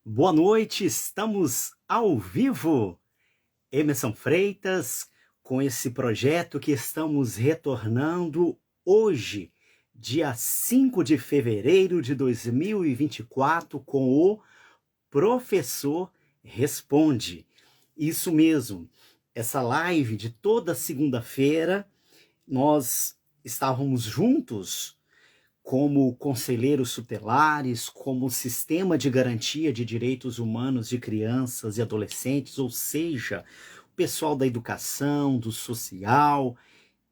Boa noite, estamos ao vivo. Emerson Freitas, com esse projeto que estamos retornando hoje, dia 5 de fevereiro de 2024, com o Professor Responde. Isso mesmo, essa live de toda segunda-feira, nós estávamos juntos como conselheiros tutelares, como sistema de garantia de direitos humanos de crianças e adolescentes, ou seja, o pessoal da educação, do social,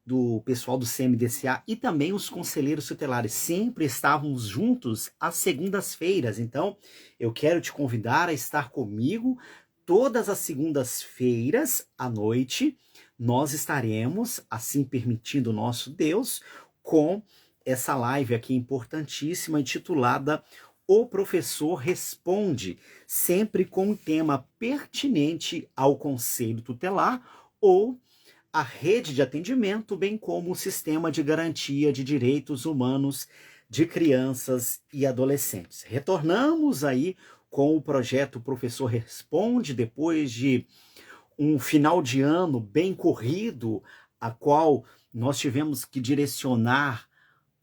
do pessoal do CMDCA e também os conselheiros tutelares sempre estávamos juntos às segundas-feiras. Então, eu quero te convidar a estar comigo todas as segundas-feiras à noite. Nós estaremos, assim permitindo o nosso Deus, com essa live aqui importantíssima intitulada O Professor Responde, sempre com um tema pertinente ao Conselho Tutelar ou a rede de atendimento, bem como o sistema de garantia de direitos humanos de crianças e adolescentes. Retornamos aí com o projeto Professor Responde, depois de um final de ano bem corrido, a qual nós tivemos que direcionar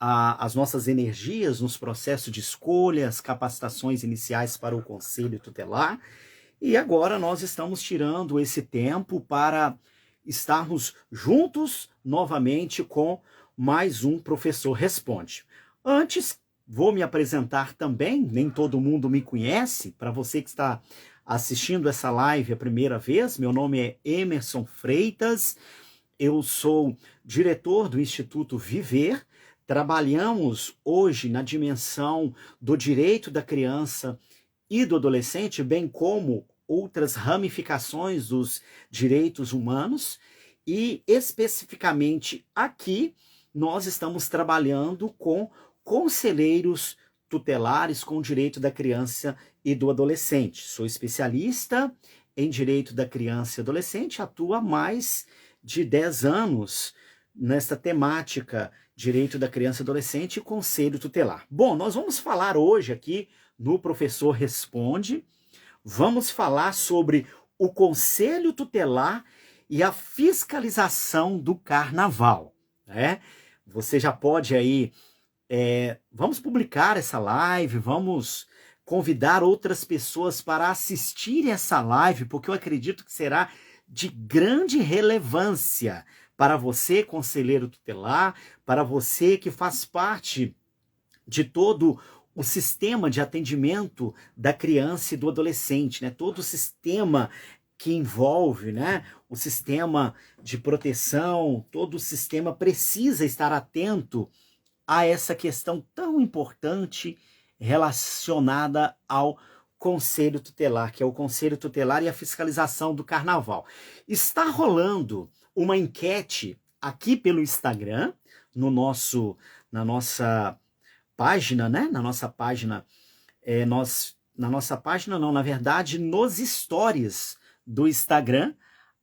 as nossas energias nos processos de escolhas, capacitações iniciais para o Conselho Tutelar, e agora nós estamos tirando esse tempo para estarmos juntos novamente com mais um Professor Responde. Antes, vou me apresentar também, nem todo mundo me conhece, para você que está assistindo essa live a primeira vez, meu nome é Emerson Freitas, eu sou diretor do Instituto Viver. Trabalhamos hoje na dimensão do direito da criança e do adolescente, bem como outras ramificações dos direitos humanos, e especificamente aqui nós estamos trabalhando com conselheiros tutelares com o direito da criança e do adolescente. Sou especialista em direito da criança e adolescente, atuo há mais de 10 anos nessa temática, direito da criança e adolescente e conselho tutelar. Bom, nós vamos falar hoje aqui no Professor Responde, vamos falar sobre o conselho tutelar e a fiscalização do carnaval, né? Você já pode aí, vamos publicar essa live, vamos convidar outras pessoas para assistirem essa live, porque eu acredito que será de grande relevância para você, conselheiro tutelar, para você que faz parte de todo o sistema de atendimento da criança e do adolescente, né? Todo o sistema que envolve, né? O sistema de proteção, todo o sistema precisa estar atento a essa questão tão importante relacionada ao Conselho Tutelar, que é o Conselho Tutelar e a fiscalização do carnaval. Está rolando uma enquete aqui pelo Instagram, na nossa página, né? Na nossa página, na verdade, nos stories do Instagram,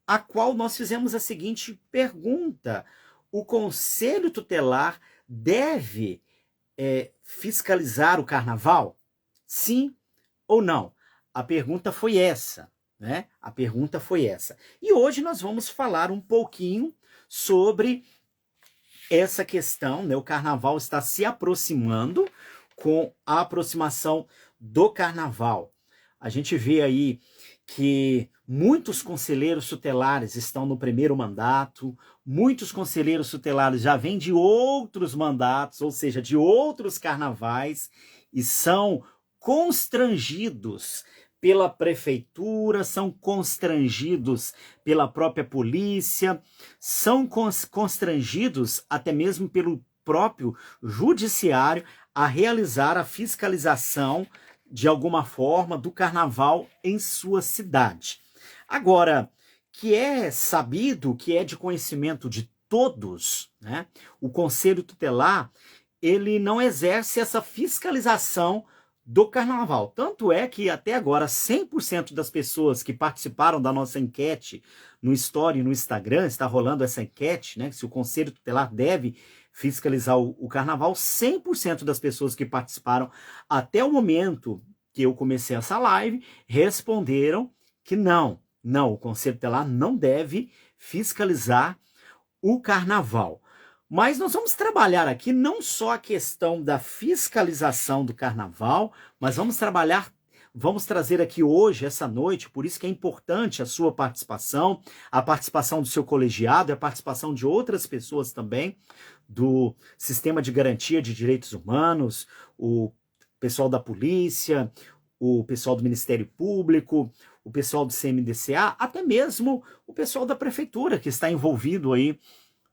a qual nós fizemos a seguinte pergunta: o Conselho Tutelar deve fiscalizar o carnaval? Sim ou não? A pergunta foi essa, né? A pergunta foi essa. E hoje nós vamos falar um pouquinho sobre essa questão, né? O carnaval está se aproximando. Com a aproximação do carnaval, a gente vê aí que muitos conselheiros tutelares estão no primeiro mandato, muitos conselheiros tutelares já vêm de outros mandatos, ou seja, de outros carnavais, e são constrangidos pela prefeitura, são constrangidos pela própria polícia, são constrangidos até mesmo pelo próprio judiciário a realizar a fiscalização de alguma forma do carnaval em sua cidade. Agora, que é sabido, que é de conhecimento de todos, né? O Conselho Tutelar, ele não exerce essa fiscalização do carnaval. Tanto é que até agora 100% das pessoas que participaram da nossa enquete no Story e no Instagram, está rolando essa enquete, né? Se o Conselho Tutelar deve fiscalizar o carnaval, 100% das pessoas que participaram até o momento que eu comecei essa live, responderam que não, o Conselho Tutelar não deve fiscalizar o carnaval. Mas nós vamos trabalhar aqui não só a questão da fiscalização do carnaval, mas vamos trazer aqui hoje, essa noite, por isso que é importante a sua participação, a participação do seu colegiado, a participação de outras pessoas também, do Sistema de Garantia de Direitos Humanos, o pessoal da polícia, o pessoal do Ministério Público, o pessoal do CMDCA, até mesmo o pessoal da prefeitura que está envolvido aí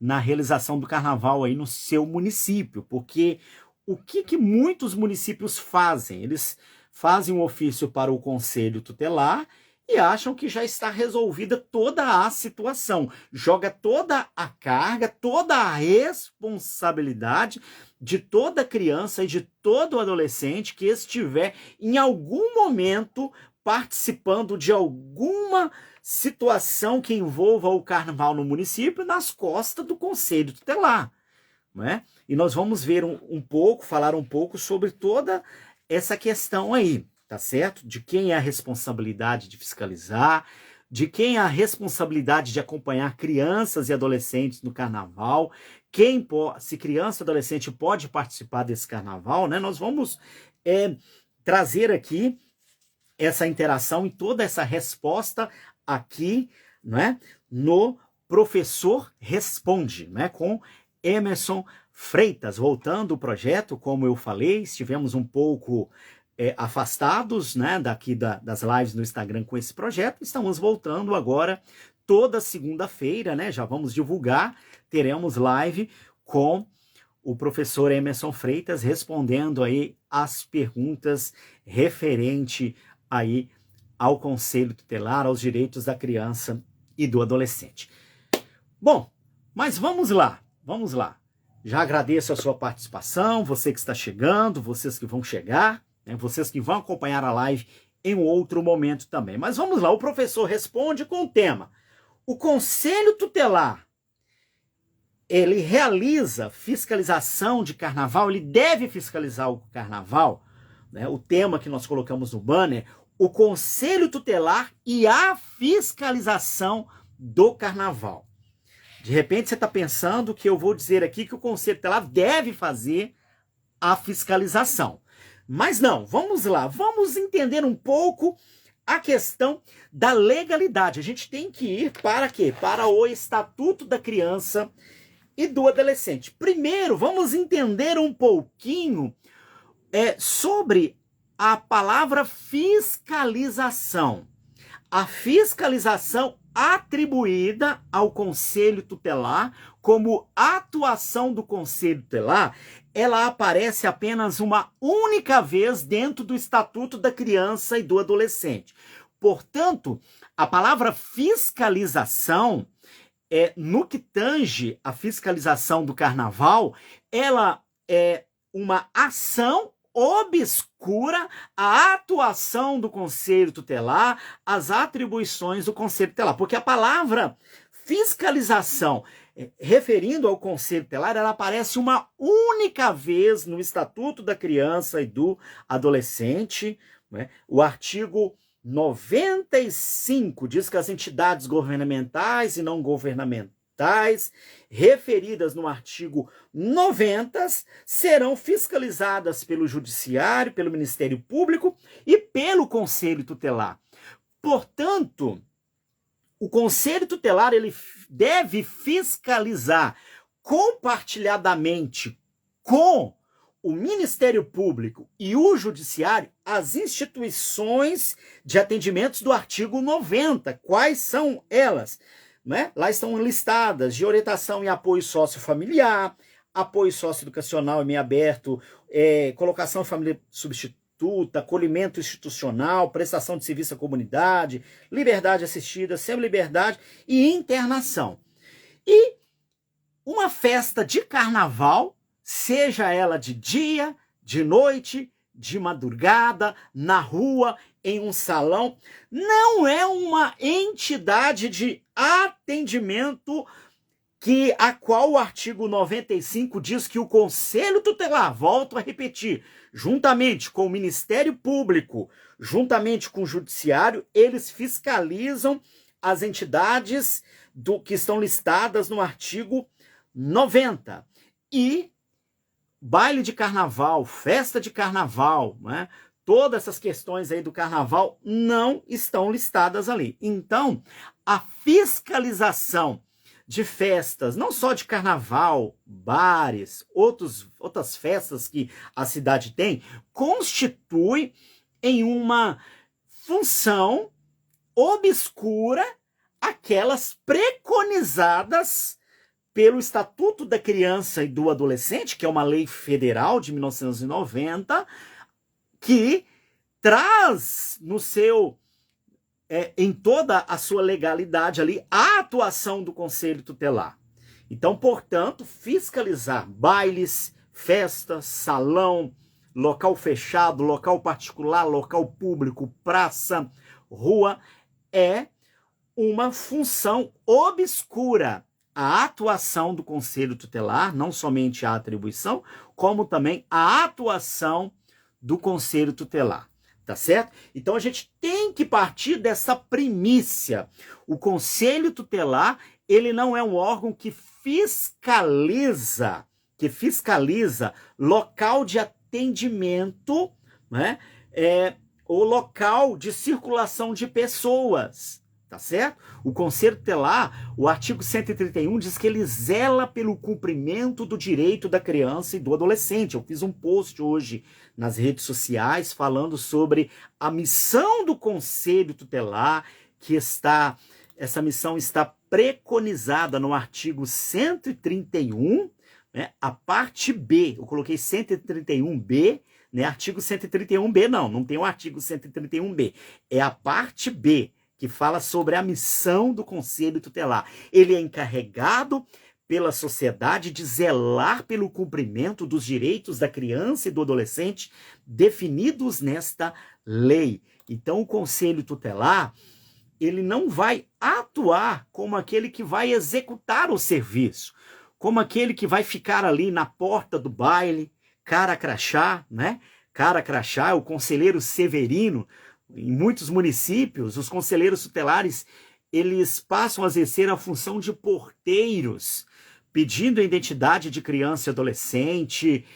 na realização do carnaval aí no seu município, porque o que muitos municípios fazem? Eles fazem um ofício para o Conselho Tutelar e acham que já está resolvida toda a situação, joga toda a carga, toda a responsabilidade de toda criança e de todo adolescente que estiver em algum momento participando de alguma situação que envolva o carnaval no município nas costas do Conselho Tutelar, não é? E nós vamos ver falar um pouco sobre toda essa questão aí, tá certo? De quem é a responsabilidade de fiscalizar, de quem é a responsabilidade de acompanhar crianças e adolescentes no carnaval, se criança e adolescente pode participar desse carnaval, né? Nós vamos trazer aqui essa interação e toda essa resposta aqui, né, no Professor Responde, né, com Emerson Freitas. Voltando o projeto, como eu falei, estivemos um pouco afastados, né, daqui das lives no Instagram com esse projeto, estamos voltando agora toda segunda-feira, né, já vamos divulgar, teremos live com o professor Emerson Freitas respondendo aí as perguntas referente aí ao Conselho Tutelar, aos direitos da criança e do adolescente. Bom, mas vamos lá. Já agradeço a sua participação, você que está chegando, vocês que vão chegar, né, vocês que vão acompanhar a live em um outro momento também. Mas vamos lá, o professor responde com o tema: o Conselho Tutelar, ele realiza fiscalização de carnaval, ele deve fiscalizar o carnaval, né? O tema que nós colocamos no banner, o Conselho Tutelar e a fiscalização do carnaval. De repente você está pensando que eu vou dizer aqui que o Conselho Tutelar deve fazer a fiscalização. Mas não, vamos lá, vamos entender um pouco a questão da legalidade. A gente tem que ir para quê? Para o Estatuto da Criança e do Adolescente. Primeiro, vamos entender um pouquinho sobre a palavra fiscalização. A fiscalização atribuída ao Conselho Tutelar como atuação do Conselho Tutelar, ela aparece apenas uma única vez dentro do Estatuto da Criança e do Adolescente. Portanto, a palavra fiscalização, no que tange a fiscalização do carnaval, ela é uma ação obscura a atuação do Conselho Tutelar, as atribuições do Conselho Tutelar. Porque a palavra fiscalização, referindo ao Conselho Tutelar, ela aparece uma única vez no Estatuto da Criança e do Adolescente, né? O artigo 95 diz que as entidades governamentais e não governamentais referidas no artigo 90 serão fiscalizadas pelo Judiciário, pelo Ministério Público e pelo Conselho Tutelar. Portanto, o Conselho Tutelar ele deve fiscalizar compartilhadamente com o Ministério Público e o Judiciário as instituições de atendimentos do artigo 90. Quais são elas? Né? Lá estão listadas de orientação e apoio sociofamiliar, apoio socioeducacional em meio aberto, colocação de família substituta, acolhimento institucional, prestação de serviço à comunidade, liberdade assistida, semi-liberdade e internação. E uma festa de carnaval, seja ela de dia, de noite, de madrugada, na rua, em um salão, não é uma entidade de atendimento a qual o artigo 95 diz que o Conselho Tutelar, volto a repetir, juntamente com o Ministério Público, juntamente com o Judiciário, eles fiscalizam as entidades que estão listadas no artigo 90. E baile de carnaval, festa de carnaval, né? Todas essas questões aí do carnaval não estão listadas ali. Então, a fiscalização de festas, não só de carnaval, bares, outras festas que a cidade tem, constitui em uma função obscura aquelas preconizadas pelo Estatuto da Criança e do Adolescente, que é uma lei federal de 1990, que traz no seu em toda a sua legalidade ali, a atuação do Conselho Tutelar. Então, portanto, fiscalizar bailes, festas, salão, local fechado, local particular, local público, praça, rua, é uma função obscura. A atuação do Conselho Tutelar, não somente a atribuição, como também a atuação do Conselho Tutelar. Tá certo? Então a gente tem que partir dessa primícia. O Conselho Tutelar, ele não é um órgão que fiscaliza local de atendimento, né? O local de circulação de pessoas. Tá certo? O Conselho Tutelar, o artigo 131 diz que ele zela pelo cumprimento do direito da criança e do adolescente. Eu fiz um post hoje nas redes sociais falando sobre a missão do Conselho Tutelar, essa missão está preconizada no artigo 131, né, a parte B. Eu coloquei 131B, né, artigo 131B, não tem o artigo 131B, é a parte B, que fala sobre a missão do Conselho Tutelar. Ele é encarregado pela sociedade de zelar pelo cumprimento dos direitos da criança e do adolescente definidos nesta lei. Então, o Conselho Tutelar, ele não vai atuar como aquele que vai executar o serviço, como aquele que vai ficar ali na porta do baile, cara crachá, né? Cara crachá, o conselheiro Severino. Em muitos municípios, os conselheiros tutelares, eles passam a exercer a função de porteiros, pedindo a identidade de criança e adolescente,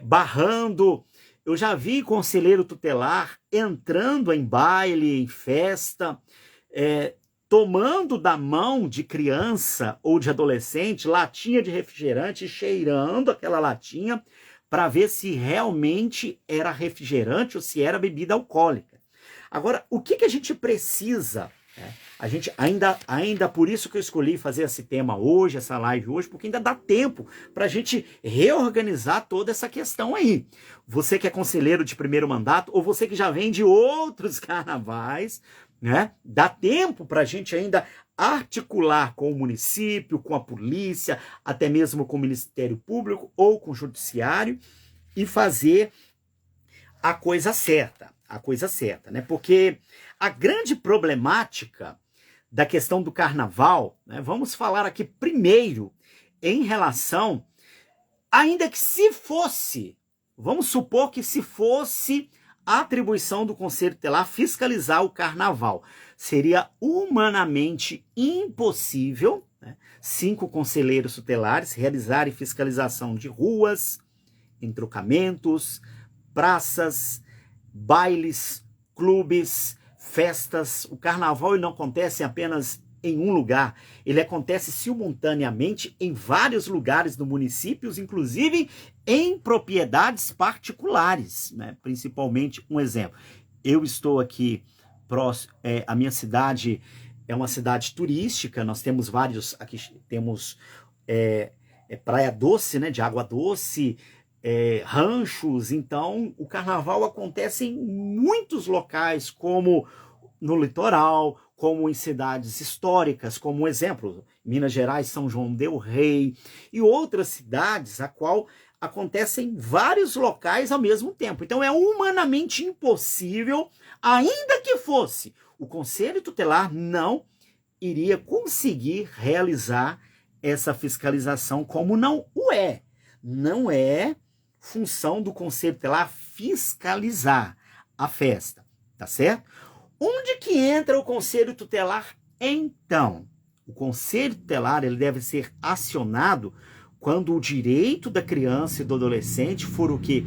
barrando. Eu já vi conselheiro tutelar entrando em baile, em festa, tomando da mão de criança ou de adolescente latinha de refrigerante, cheirando aquela latinha para ver se realmente era refrigerante ou se era bebida alcoólica. Agora, o que a gente precisa? A gente ainda por isso que eu escolhi fazer esse tema hoje, essa live hoje, porque ainda dá tempo para a gente reorganizar toda essa questão aí. Você que é conselheiro de primeiro mandato, ou você que já vem de outros carnavais, né? Dá tempo para a gente ainda articular com o município, com a polícia, até mesmo com o Ministério Público ou com o Judiciário e fazer a coisa certa, né? Porque a grande problemática da questão do carnaval, né? Vamos falar aqui primeiro em relação, ainda que se fosse, vamos supor que se fosse a atribuição do Conselho Tutelar fiscalizar o carnaval, seria humanamente impossível, né, 5 conselheiros tutelares realizarem fiscalização de ruas, entrocamentos, praças, bailes, clubes, festas. O carnaval ele não acontece apenas em um lugar, ele acontece simultaneamente em vários lugares do município, inclusive em propriedades particulares, né? Principalmente, um exemplo, eu estou aqui próximo, a minha cidade é uma cidade turística, nós temos vários, aqui temos Praia Doce, né, de água doce, ranchos. Então o carnaval acontece em muitos locais, como no litoral, como em cidades históricas, como um exemplo, Minas Gerais, São João del Rei, e outras cidades, a qual acontecem em vários locais ao mesmo tempo. Então é humanamente impossível, ainda que fosse, o Conselho Tutelar não iria conseguir realizar essa fiscalização, como não o é. Não é função do Conselho Tutelar fiscalizar a festa, tá certo? Onde que entra o Conselho Tutelar, então? O Conselho Tutelar ele deve ser acionado quando o direito da criança e do adolescente for o quê?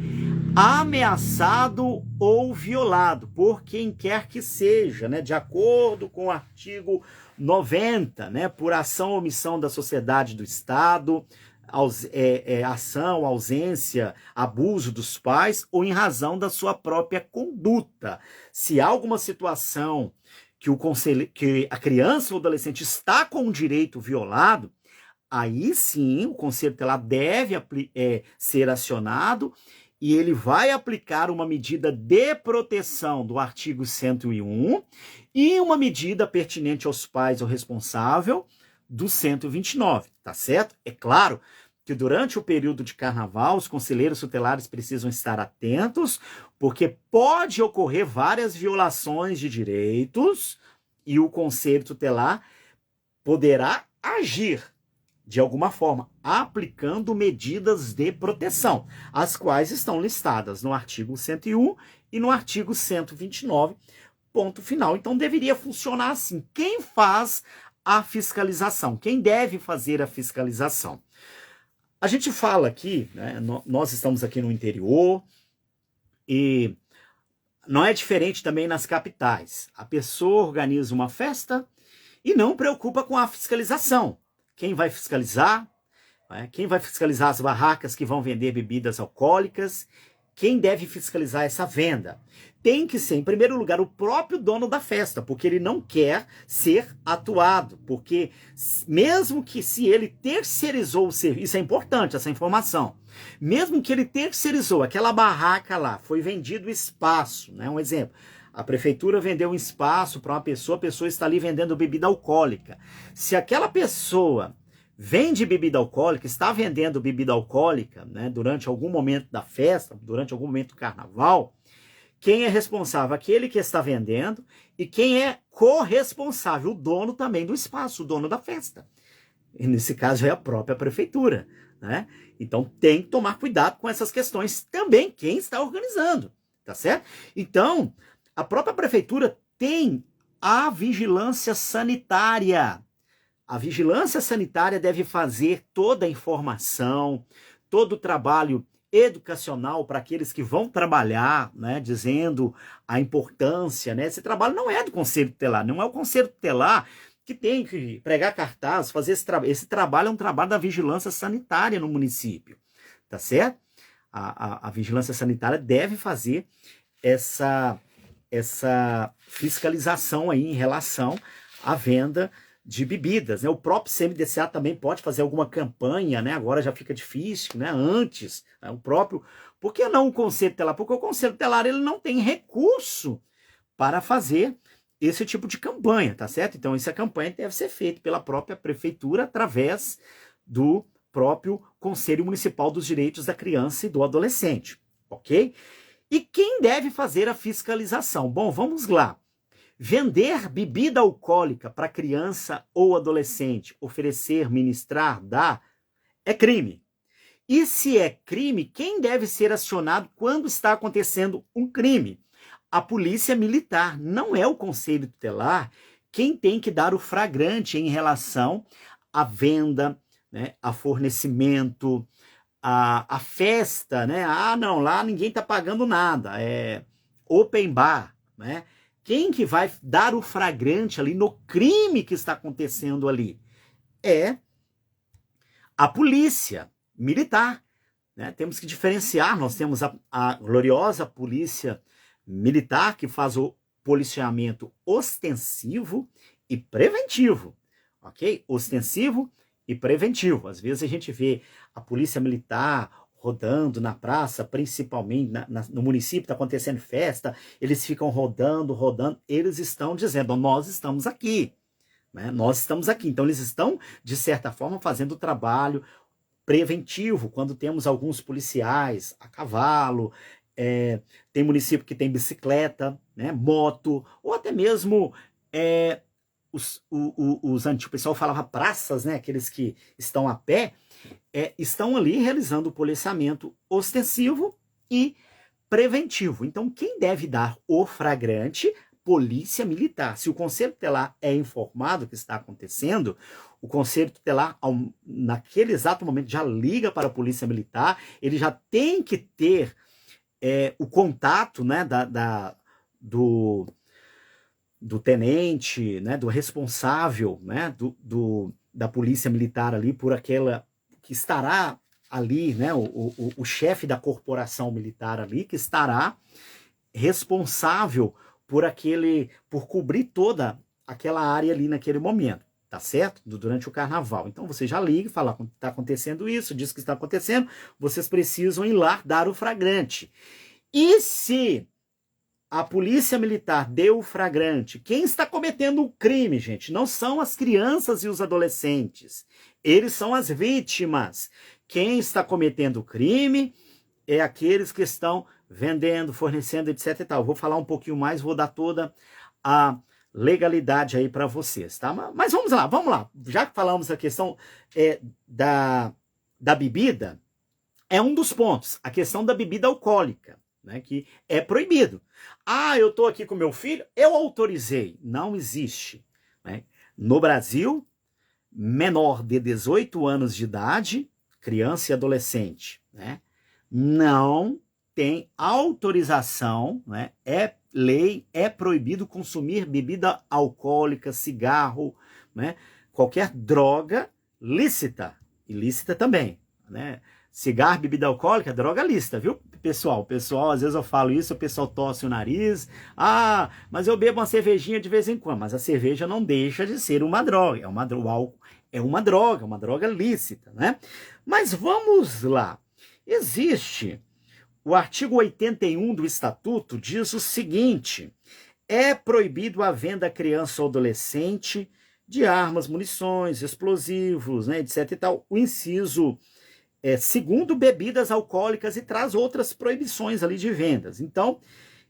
Ameaçado ou violado por quem quer que seja, né? De acordo com o artigo 90, né? Por ação ou omissão da sociedade do Estado, ação, ausência, abuso dos pais ou em razão da sua própria conduta. Se há alguma situação que a criança ou adolescente está com o direito violado, aí sim o Conselho Tutelar deve ser acionado e ele vai aplicar uma medida de proteção do artigo 101 e uma medida pertinente aos pais ou responsável do 129, tá certo? É claro que durante o período de carnaval, os conselheiros tutelares precisam estar atentos, porque pode ocorrer várias violações de direitos e o Conselho Tutelar poderá agir de alguma forma, aplicando medidas de proteção, as quais estão listadas no artigo 101 e no artigo 129, ponto final. Então deveria funcionar assim. Quem faz a fiscalização? Quem deve fazer a fiscalização? A gente fala aqui, né, nós estamos aqui no interior e não é diferente também nas capitais. A pessoa organiza uma festa e não preocupa com a fiscalização. Quem vai fiscalizar? Quem vai fiscalizar as barracas que vão vender bebidas alcoólicas? Quem deve fiscalizar essa venda? Tem que ser, em primeiro lugar, o próprio dono da festa, porque ele não quer ser atuado, porque mesmo que se ele terceirizou o serviço, isso é importante, essa informação, mesmo que ele terceirizou aquela barraca lá, foi vendido espaço, né? Um exemplo, a prefeitura vendeu um espaço para uma pessoa, a pessoa está ali vendendo bebida alcoólica. Se aquela pessoa vende bebida alcoólica, está vendendo bebida alcoólica, né, durante algum momento da festa, durante algum momento do carnaval, quem é responsável? Aquele que está vendendo e quem é corresponsável? O dono também do espaço, o dono da festa. E nesse caso é a própria prefeitura, né? Então tem que tomar cuidado com essas questões também, quem está organizando, tá certo? Então, a própria prefeitura tem a vigilância sanitária. A vigilância sanitária deve fazer toda a informação, todo o trabalho educacional para aqueles que vão trabalhar, né, dizendo a importância, né? Esse trabalho não é do Conselho Tutelar, não é o Conselho Tutelar que tem que pregar cartaz, fazer esse trabalho é um trabalho da vigilância sanitária no município, tá certo? A vigilância sanitária deve fazer essa fiscalização aí em relação à venda de bebidas, né? O próprio CMDCA também pode fazer alguma campanha, né? Agora já fica difícil, né? Antes, né? Por que não o Conselho Tutelar? Porque o Conselho Tutelar ele não tem recurso para fazer esse tipo de campanha, tá certo? Então essa campanha deve ser feita pela própria prefeitura através do próprio Conselho Municipal dos Direitos da Criança e do Adolescente, ok? E quem deve fazer a fiscalização? Bom, vamos lá. Vender bebida alcoólica para criança ou adolescente, oferecer, ministrar, dar, é crime. E se é crime, quem deve ser acionado quando está acontecendo um crime? A polícia militar, não é o Conselho Tutelar quem tem que dar o flagrante em relação à venda, né, a fornecimento, a festa, né? Ah, não, lá ninguém está pagando nada, é open bar, né? Quem que vai dar o flagrante ali no crime que está acontecendo ali? É a polícia militar, né? Temos que diferenciar, nós temos a gloriosa polícia militar que faz o policiamento ostensivo e preventivo, ok? Ostensivo e preventivo. Às vezes a gente vê a polícia militar rodando na praça, principalmente no município, está acontecendo festa, eles ficam rodando, eles estão dizendo, nós estamos aqui, né? Nós estamos aqui. Então eles estão, de certa forma, fazendo o trabalho preventivo, quando temos alguns policiais a cavalo, tem município que tem bicicleta, né, moto, ou até mesmo os antigos, o pessoal falava praças, né? Aqueles que estão a pé, estão ali realizando o policiamento ostensivo e preventivo. Então, quem deve dar o flagrante? Polícia Militar. Se o Conselho Tutelar é informado do que está acontecendo, o Conselho Tutelar, naquele exato momento, já liga para a Polícia Militar, ele já tem que ter o contato, né, do tenente, né, do responsável, né, da Polícia Militar ali, por aquela que estará ali, né, o chefe da corporação militar ali, que estará responsável por cobrir toda aquela área ali naquele momento, tá certo? Durante o carnaval. Então você já liga e fala, está acontecendo isso, diz que está acontecendo, vocês precisam ir lá dar o flagrante. E se a polícia militar deu o flagrante, quem está cometendo o crime, gente, não são as crianças e os adolescentes, eles são as vítimas. Quem está cometendo o crime é aqueles que estão vendendo, fornecendo, etc e tal. Vou falar um pouquinho mais, vou dar toda a legalidade aí para vocês, tá? Mas vamos lá. Já que falamos a questão da bebida, é um dos pontos, a questão da bebida alcoólica, né, que é proibido. Eu tô aqui com meu filho, eu autorizei. Não existe, né? No Brasil, menor de 18 anos de idade, criança e adolescente, né, não tem autorização, né, é lei, é proibido consumir bebida alcoólica, cigarro, né, qualquer droga lícita, ilícita também, né? Cigarro, bebida alcoólica, droga lícita, viu, pessoal? Às vezes eu falo isso, o pessoal torce o nariz. Mas eu bebo uma cervejinha de vez em quando. Mas a cerveja não deixa de ser uma droga. O álcool é uma droga lícita, né? Mas vamos lá. Existe o artigo 81 do Estatuto, diz o seguinte: é proibido a venda a criança ou adolescente de armas, munições, explosivos, né, etc e tal. O inciso segundo, bebidas alcoólicas, e traz outras proibições ali de vendas. Então,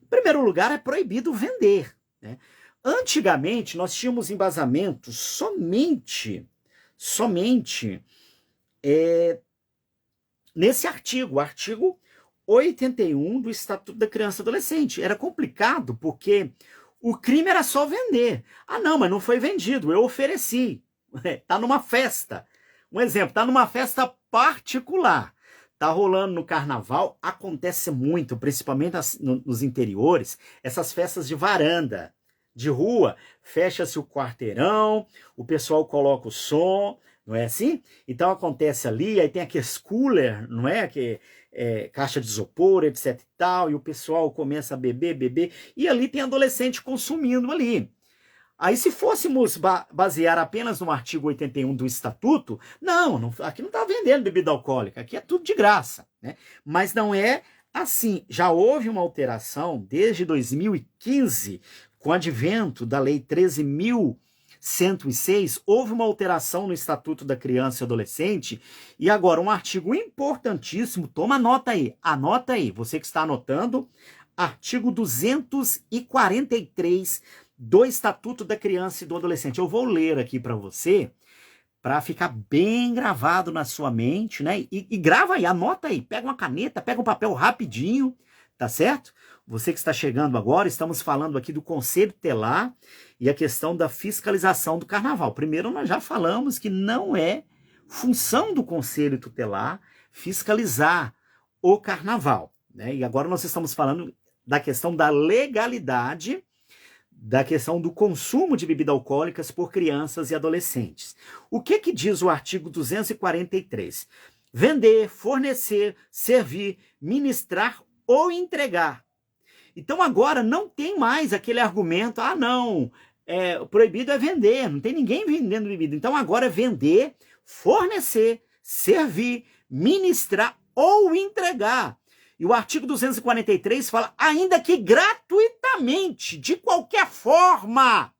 em primeiro lugar, é proibido vender, né? Antigamente, nós tínhamos embasamento somente nesse artigo, o artigo 81 do Estatuto da Criança e Adolescente. Era complicado, porque o crime era só vender. Não, mas não foi vendido, eu ofereci. Tá numa festa. Um exemplo, tá numa festa particular, tá rolando no carnaval, acontece muito, principalmente nos interiores, essas festas de varanda, de rua, fecha-se o quarteirão, o pessoal coloca o som, não é assim? Então acontece ali, aí tem aqueles cooler, não é? Que caixa de isopor, etc e tal, e o pessoal começa a beber, e ali tem adolescente consumindo ali. Aí, se fôssemos basear apenas no artigo 81 do Estatuto, aqui não está vendendo bebida alcoólica, aqui é tudo de graça, né? Mas não é assim. Já houve uma alteração desde 2015, com o advento da Lei 13.106, houve uma alteração no Estatuto da Criança e Adolescente, e agora um artigo importantíssimo, toma nota aí, anota aí, você que está anotando, artigo 243 do Estatuto da Criança e do Adolescente. Eu vou ler aqui para você, para ficar bem gravado na sua mente, né? E grava aí, anota aí, pega uma caneta, pega um papel rapidinho, tá certo? Você que está chegando agora, estamos falando aqui do Conselho Tutelar e a questão da fiscalização do carnaval. Primeiro, nós já falamos que não é função do Conselho Tutelar fiscalizar o carnaval, né? E agora nós estamos falando da questão da legalidade, da questão do consumo de bebidas alcoólicas por crianças e adolescentes. O que diz o artigo 243? Vender, fornecer, servir, ministrar ou entregar. Então agora não tem mais aquele argumento, proibido é vender, não tem ninguém vendendo bebida. Então agora é vender, fornecer, servir, ministrar ou entregar. E o artigo 243 fala, ainda que gratuitamente, de qualquer forma,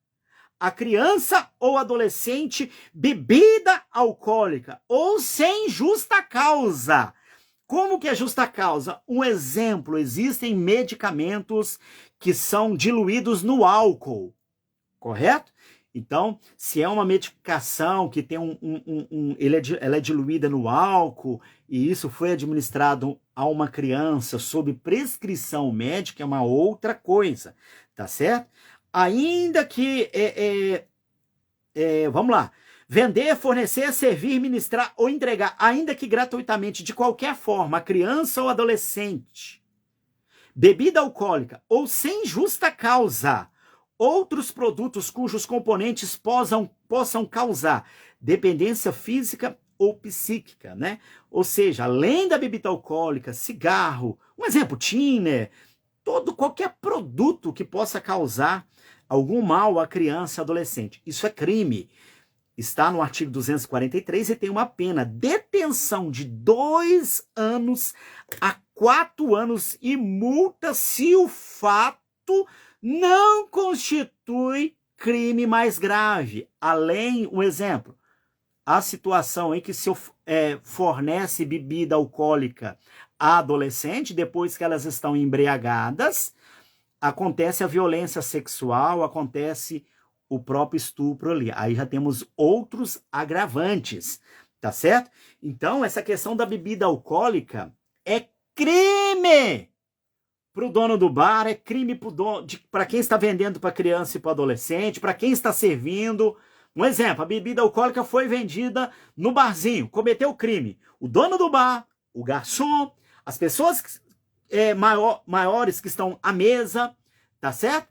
a criança ou adolescente bebida alcoólica ou sem justa causa. Como que é justa causa? Um exemplo, existem medicamentos que são diluídos no álcool, correto? Então, se é uma medicação que tem ela é diluída no álcool e isso foi administrado a uma criança sob prescrição médica, é uma outra coisa, tá certo? Ainda que, vamos lá, vender, fornecer, servir, ministrar ou entregar, ainda que gratuitamente, de qualquer forma, a criança ou adolescente, bebida alcoólica ou sem justa causa, outros produtos cujos componentes possam causar dependência física ou psíquica, né? Ou seja, além da bebida alcoólica, cigarro, um exemplo, tiner, qualquer produto que possa causar algum mal à criança e adolescente. Isso é crime. Está no artigo 243 e tem uma pena, detenção de 2 anos a 4 anos e multa se o fato não constitui crime mais grave. Além, um exemplo, a situação em que se fornece bebida alcoólica a adolescente, depois que elas estão embriagadas, acontece a violência sexual, acontece o próprio estupro ali. Aí já temos outros agravantes, tá certo? Então, essa questão da bebida alcoólica é crime para o dono do bar, é crime para quem está vendendo para criança e para adolescente, para quem está servindo. Um exemplo, a bebida alcoólica foi vendida no barzinho, cometeu crime. O dono do bar, o garçom, as pessoas maiores que estão à mesa, tá certo?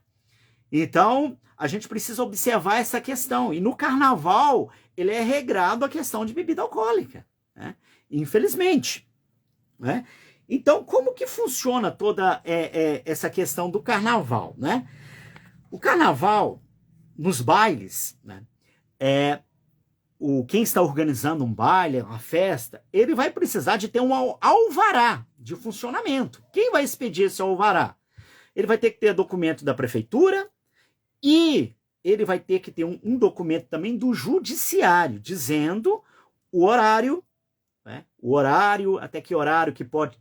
Então, a gente precisa observar essa questão. E no carnaval, ele é regrado a questão de bebida alcoólica, né? Infelizmente, né? Então, como que funciona toda essa questão do carnaval, né? O carnaval, nos bailes, né? Quem está organizando um baile, uma festa, ele vai precisar de ter um alvará de funcionamento. Quem vai expedir esse alvará? Ele vai ter que ter documento da prefeitura e ele vai ter que ter um documento também do judiciário, dizendo o horário, né? O horário, até que horário que pode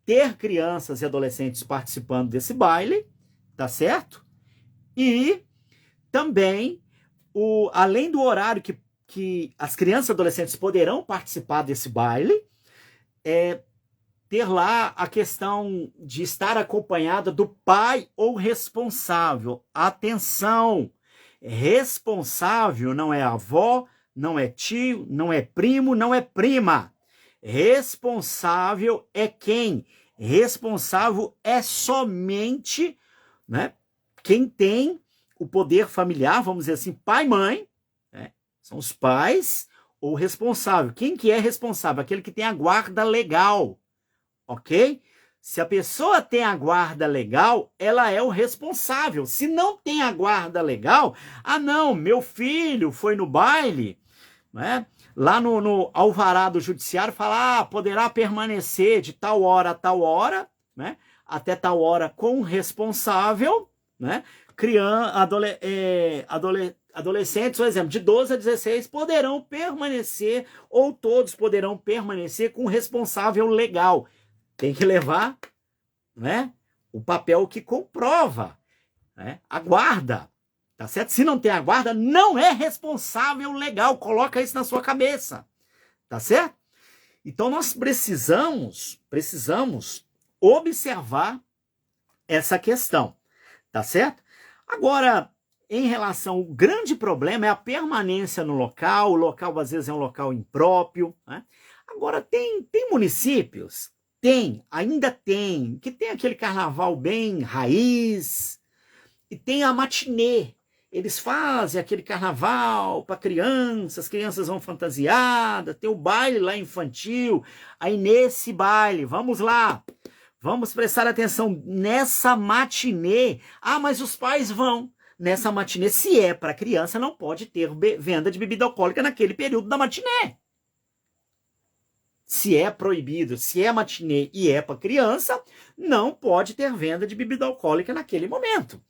ter crianças e adolescentes participando desse baile, tá certo? E também, além do horário que as crianças e adolescentes poderão participar desse baile, ter lá a questão de estar acompanhada do pai ou responsável. Atenção! Responsável não é avó, não é tio, não é primo, não é prima. Responsável é quem? Responsável é somente, né, quem tem o poder familiar, vamos dizer assim, pai e mãe, né, são os pais ou responsável. Quem que é responsável? Aquele que tem a guarda legal. Ok? Se a pessoa tem a guarda legal, ela é o responsável. Se não tem a guarda legal, não, meu filho foi no baile, né? Lá no alvará do judiciário fala, poderá permanecer de tal hora a tal hora, né? Até tal hora com o responsável, né? Adolescentes, por exemplo, de 12 a 16 poderão permanecer, ou todos poderão permanecer com o responsável legal. Tem que levar, né, o papel que comprova, né, a guarda, tá certo? Se não tem a guarda, não é responsável legal. Coloca isso na sua cabeça, tá certo? Então nós precisamos observar essa questão, tá certo? Agora, em relação ao grande problema é a permanência no local. O local às vezes é um local impróprio, né? Agora tem municípios, ainda tem, que tem aquele carnaval bem raiz, e tem a matinê. Eles fazem aquele carnaval para crianças, as crianças vão fantasiadas, tem o baile lá infantil. Aí nesse baile, vamos lá, vamos prestar atenção nessa matinê. Mas os pais vão. Nessa matinê, se é para criança, não pode ter venda de bebida alcoólica naquele período da matinê. Se é proibido, se é matinê e é para criança, não pode ter venda de bebida alcoólica naquele momento.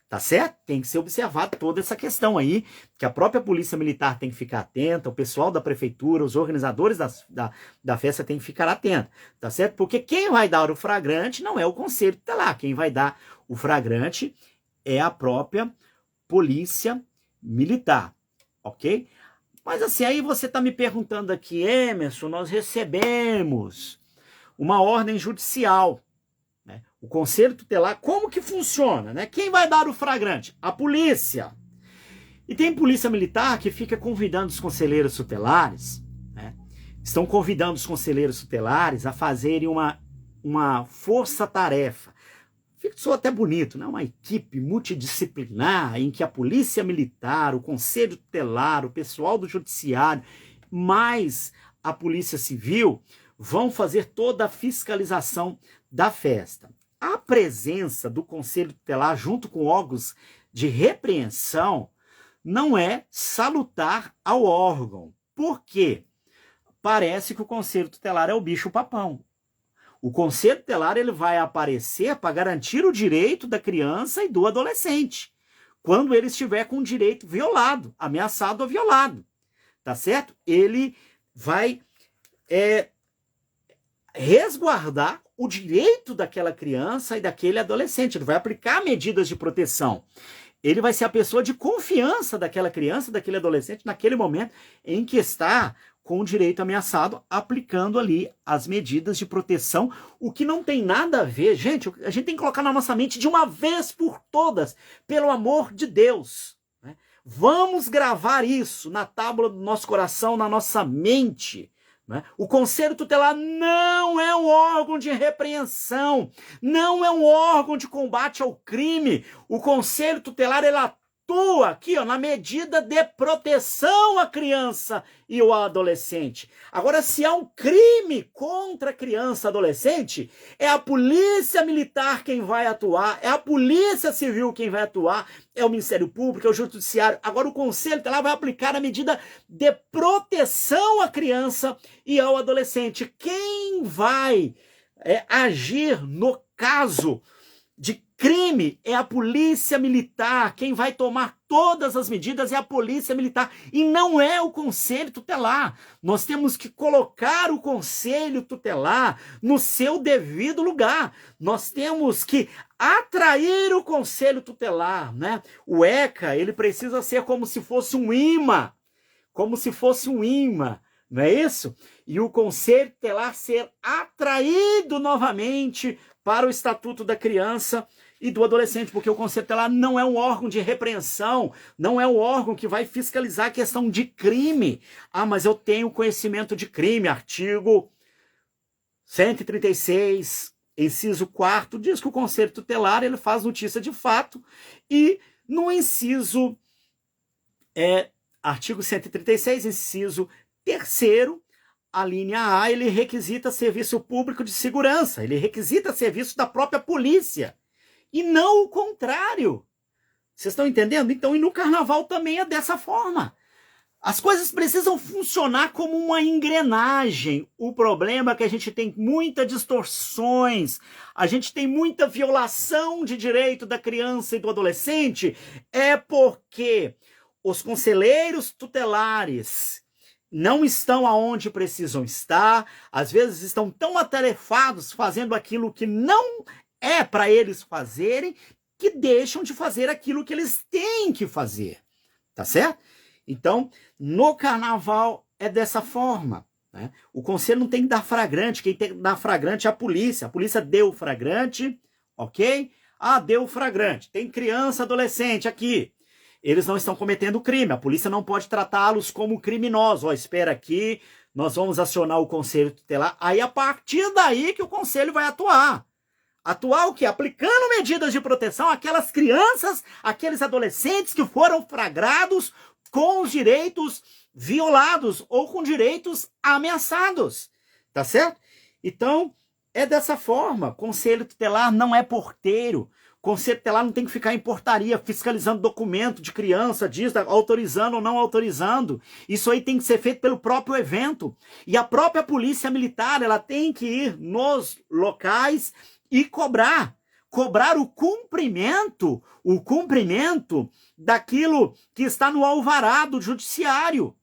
Tá certo? Tem que ser observado toda essa questão aí, que a própria polícia militar tem que ficar atenta, o pessoal da prefeitura, os organizadores da festa tem que ficar atento, tá certo? Porque quem vai dar o flagrante não é o conselho que tá lá, quem vai dar o flagrante é a própria polícia militar, ok? Mas assim, aí você está me perguntando aqui, Emerson, nós recebemos uma ordem judicial, né? O Conselho Tutelar, como que funciona, né? Quem vai dar o flagrante? A polícia. E tem polícia militar que fica convidando os conselheiros tutelares, né? Estão convidando os conselheiros tutelares a fazerem uma força-tarefa. Soa até bonito, né? Uma equipe multidisciplinar em que a polícia militar, o conselho tutelar, o pessoal do judiciário, mais a polícia civil, vão fazer toda a fiscalização da festa. A presença do conselho tutelar junto com órgãos de repreensão não é salutar ao órgão. Por quê? Parece que o conselho tutelar é o bicho-papão. O conselho tutelar ele vai aparecer para garantir o direito da criança e do adolescente, quando ele estiver com o direito violado, ameaçado ou violado, tá certo? Ele vai resguardar o direito daquela criança e daquele adolescente, ele vai aplicar medidas de proteção. Ele vai ser a pessoa de confiança daquela criança, daquele adolescente, naquele momento em que está com o direito ameaçado, aplicando ali as medidas de proteção, o que não tem nada a ver. Gente, a gente tem que colocar na nossa mente de uma vez por todas, pelo amor de Deus, né? Vamos gravar isso na tábua do nosso coração, na nossa mente, né? O Conselho Tutelar não é um órgão de repreensão, não é um órgão de combate ao crime. O Conselho Tutelar ele atua aqui, ó, na medida de proteção à criança e ao adolescente. Agora, se há um crime contra a criança e adolescente, é a polícia militar quem vai atuar, é a polícia civil quem vai atuar, é o Ministério Público, é o Judiciário. Agora, o Conselho Tutelar vai aplicar a medida de proteção à criança e ao adolescente. Quem vai agir no caso de crime é a polícia militar. Quem vai tomar todas as medidas é a polícia militar e não é o conselho tutelar. Nós temos que colocar o conselho tutelar no seu devido lugar. Nós temos que atrair o conselho tutelar, né? O ECA, ele precisa ser como se fosse um imã, não é isso? E o conselho tutelar ser atraído novamente para o Estatuto da Criança e do Adolescente, porque o Conselho Tutelar não é um órgão de repreensão, não é um órgão que vai fiscalizar a questão de crime. Ah, mas eu tenho conhecimento de crime, artigo 136, inciso 4, diz que o Conselho Tutelar ele faz notícia de fato e no inciso, artigo 136, inciso 3º, a linha A, ele requisita serviço público de segurança, ele requisita serviço da própria polícia, e não o contrário. Vocês estão entendendo? Então, e no carnaval também é dessa forma. As coisas precisam funcionar como uma engrenagem. O problema é que a gente tem muitas distorções, a gente tem muita violação de direito da criança e do adolescente, é porque os conselheiros tutelares não estão aonde precisam estar, às vezes estão tão atarefados fazendo aquilo que não é para eles fazerem, que deixam de fazer aquilo que eles têm que fazer, tá certo? Então, no carnaval é dessa forma, né? O conselho não tem que dar flagrante, quem tem que dar flagrante é a polícia deu o flagrante, ok? Ah, deu o flagrante, tem criança, adolescente aqui. Eles não estão cometendo crime, a polícia não pode tratá-los como criminosos. Ó, espera aqui, nós vamos acionar o conselho tutelar. Aí, a partir daí que o conselho vai atuar. Atuar o quê? Aplicando medidas de proteção àquelas crianças, àqueles adolescentes que foram flagrados com os direitos violados ou com direitos ameaçados. Tá certo? Então, é dessa forma. Conselho tutelar não é porteiro. Conselho tutelar não tem que ficar em portaria fiscalizando documento de criança, diz, autorizando ou não autorizando. Isso aí tem que ser feito pelo próprio evento. E a própria polícia militar, ela tem que ir nos locais e cobrar o cumprimento daquilo que está no alvará do judiciário,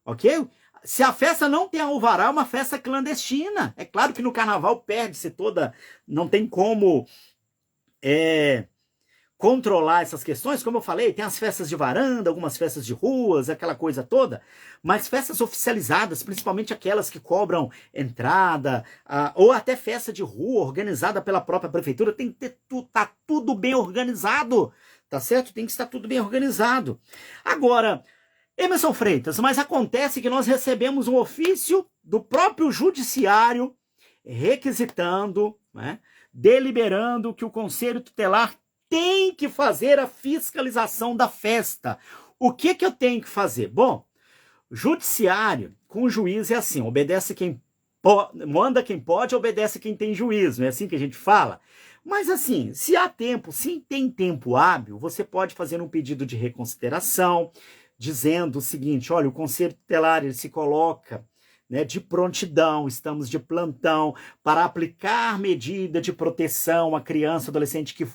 ok? Se a festa não tem alvará, é uma festa clandestina. É claro que no carnaval perde-se toda, não tem como controlar essas questões, como eu falei, tem as festas de varanda, algumas festas de ruas, aquela coisa toda, mas festas oficializadas, principalmente aquelas que cobram entrada, ou até festa de rua organizada pela própria prefeitura, tem que ter tá tudo bem organizado, tá certo? Tem que estar tudo bem organizado. Agora, Emerson Freitas, mas acontece que nós recebemos um ofício do próprio judiciário requisitando, né, deliberando que o Conselho Tutelar tem que fazer a fiscalização da festa. O que eu tenho que fazer? Bom, judiciário com o juiz é assim, obedece quem manda quem pode, obedece quem tem juízo, não é assim que a gente fala? Mas assim, se há tempo, se tem tempo hábil, você pode fazer um pedido de reconsideração, dizendo o seguinte, olha, o Conselho Tutelar ele se coloca, né, de prontidão, estamos de plantão para aplicar medida de proteção à criança, adolescente que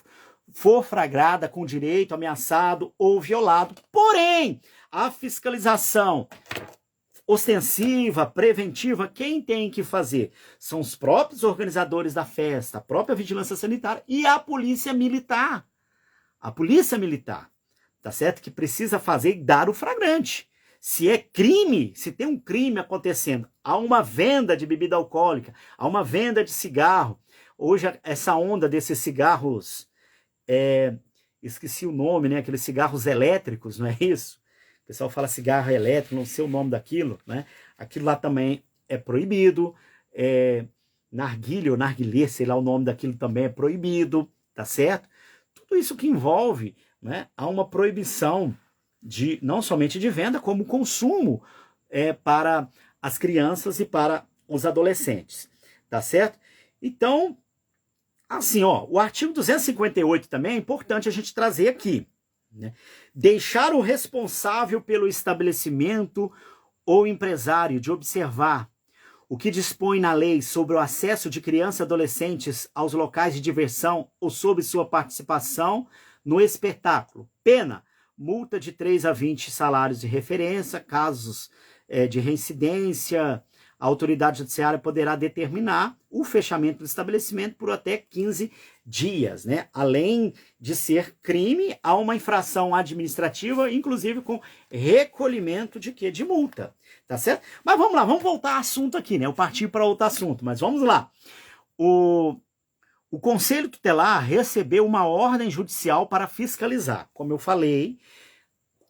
for flagrada com direito ameaçado ou violado. Porém, a fiscalização ostensiva, preventiva, quem tem que fazer? São os próprios organizadores da festa, a própria vigilância sanitária e a polícia militar. A polícia militar, tá certo? Que precisa fazer e dar o flagrante. Se é crime, se tem um crime acontecendo, há uma venda de bebida alcoólica, há uma venda de cigarro. Hoje, essa onda desses cigarros, esqueci o nome, né? Aqueles cigarros elétricos, não é isso? O pessoal fala cigarro elétrico, não sei o nome daquilo, né? Aquilo lá também é proibido. Narguilha ou narguilé, sei lá o nome daquilo também é proibido, tá certo? Tudo isso que envolve, né? Há uma proibição de não somente de venda, como consumo para as crianças e para os adolescentes, tá certo? Então, assim, ó, o artigo 258 também é importante a gente trazer aqui, né? Deixar o responsável pelo estabelecimento ou empresário de observar o que dispõe na lei sobre o acesso de crianças e adolescentes aos locais de diversão ou sobre sua participação no espetáculo. Pena: multa de 3 a 20 salários de referência. Casos de reincidência, a autoridade judiciária poderá determinar o fechamento do estabelecimento por até 15 dias, né? Além de ser crime, há uma infração administrativa, inclusive com recolhimento de quê? De multa, tá certo? Mas vamos lá, vamos voltar ao assunto aqui, né? Eu parti para outro assunto, mas vamos lá. O Conselho Tutelar recebeu uma ordem judicial para fiscalizar. Como eu falei,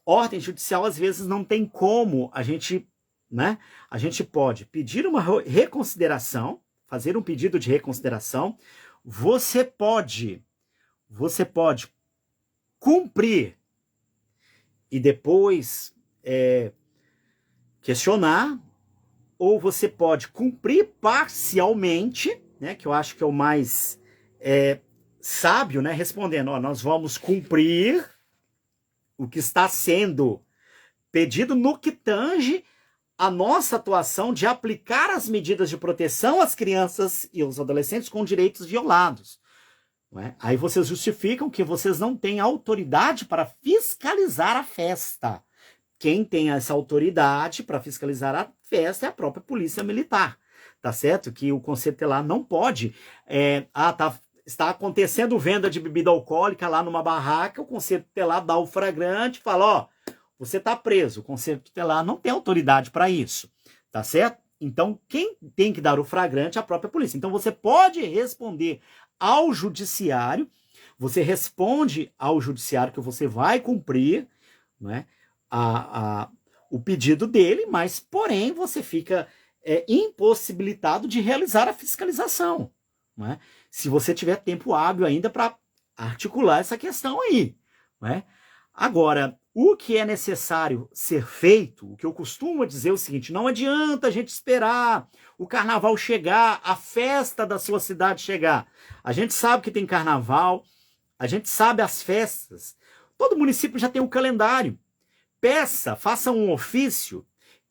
ordem judicial às vezes não tem como a gente, né? A gente pode pedir uma reconsideração, fazer um pedido de reconsideração. Você pode cumprir e depois questionar, ou você pode cumprir parcialmente, né? Que eu acho que é o mais sábio, né? Respondendo, ó, nós vamos cumprir o que está sendo pedido no que tange a nossa atuação de aplicar as medidas de proteção às crianças e aos adolescentes com direitos violados. Não é? Aí vocês justificam que vocês não têm autoridade para fiscalizar a festa. Quem tem essa autoridade para fiscalizar a festa é a própria polícia militar. Tá certo? Que o Conselho Tutelar não pode... está acontecendo venda de bebida alcoólica lá numa barraca, o Conselho Tutelar dá o flagrante e fala, ó, você está preso. O Conselho Tutelar não tem autoridade para isso, tá certo? Então, quem tem que dar o flagrante é a própria polícia. Então, você pode responder ao judiciário, você responde ao judiciário que você vai cumprir, né, o pedido dele, mas, porém, você fica impossibilitado de realizar a fiscalização, não é? Se você tiver tempo hábil ainda para articular essa questão aí, não é? Agora, o que é necessário ser feito, o que eu costumo dizer é o seguinte, não adianta a gente esperar o carnaval chegar, a festa da sua cidade chegar. A gente sabe que tem carnaval, a gente sabe as festas, todo município já tem um calendário. Peça, faça um ofício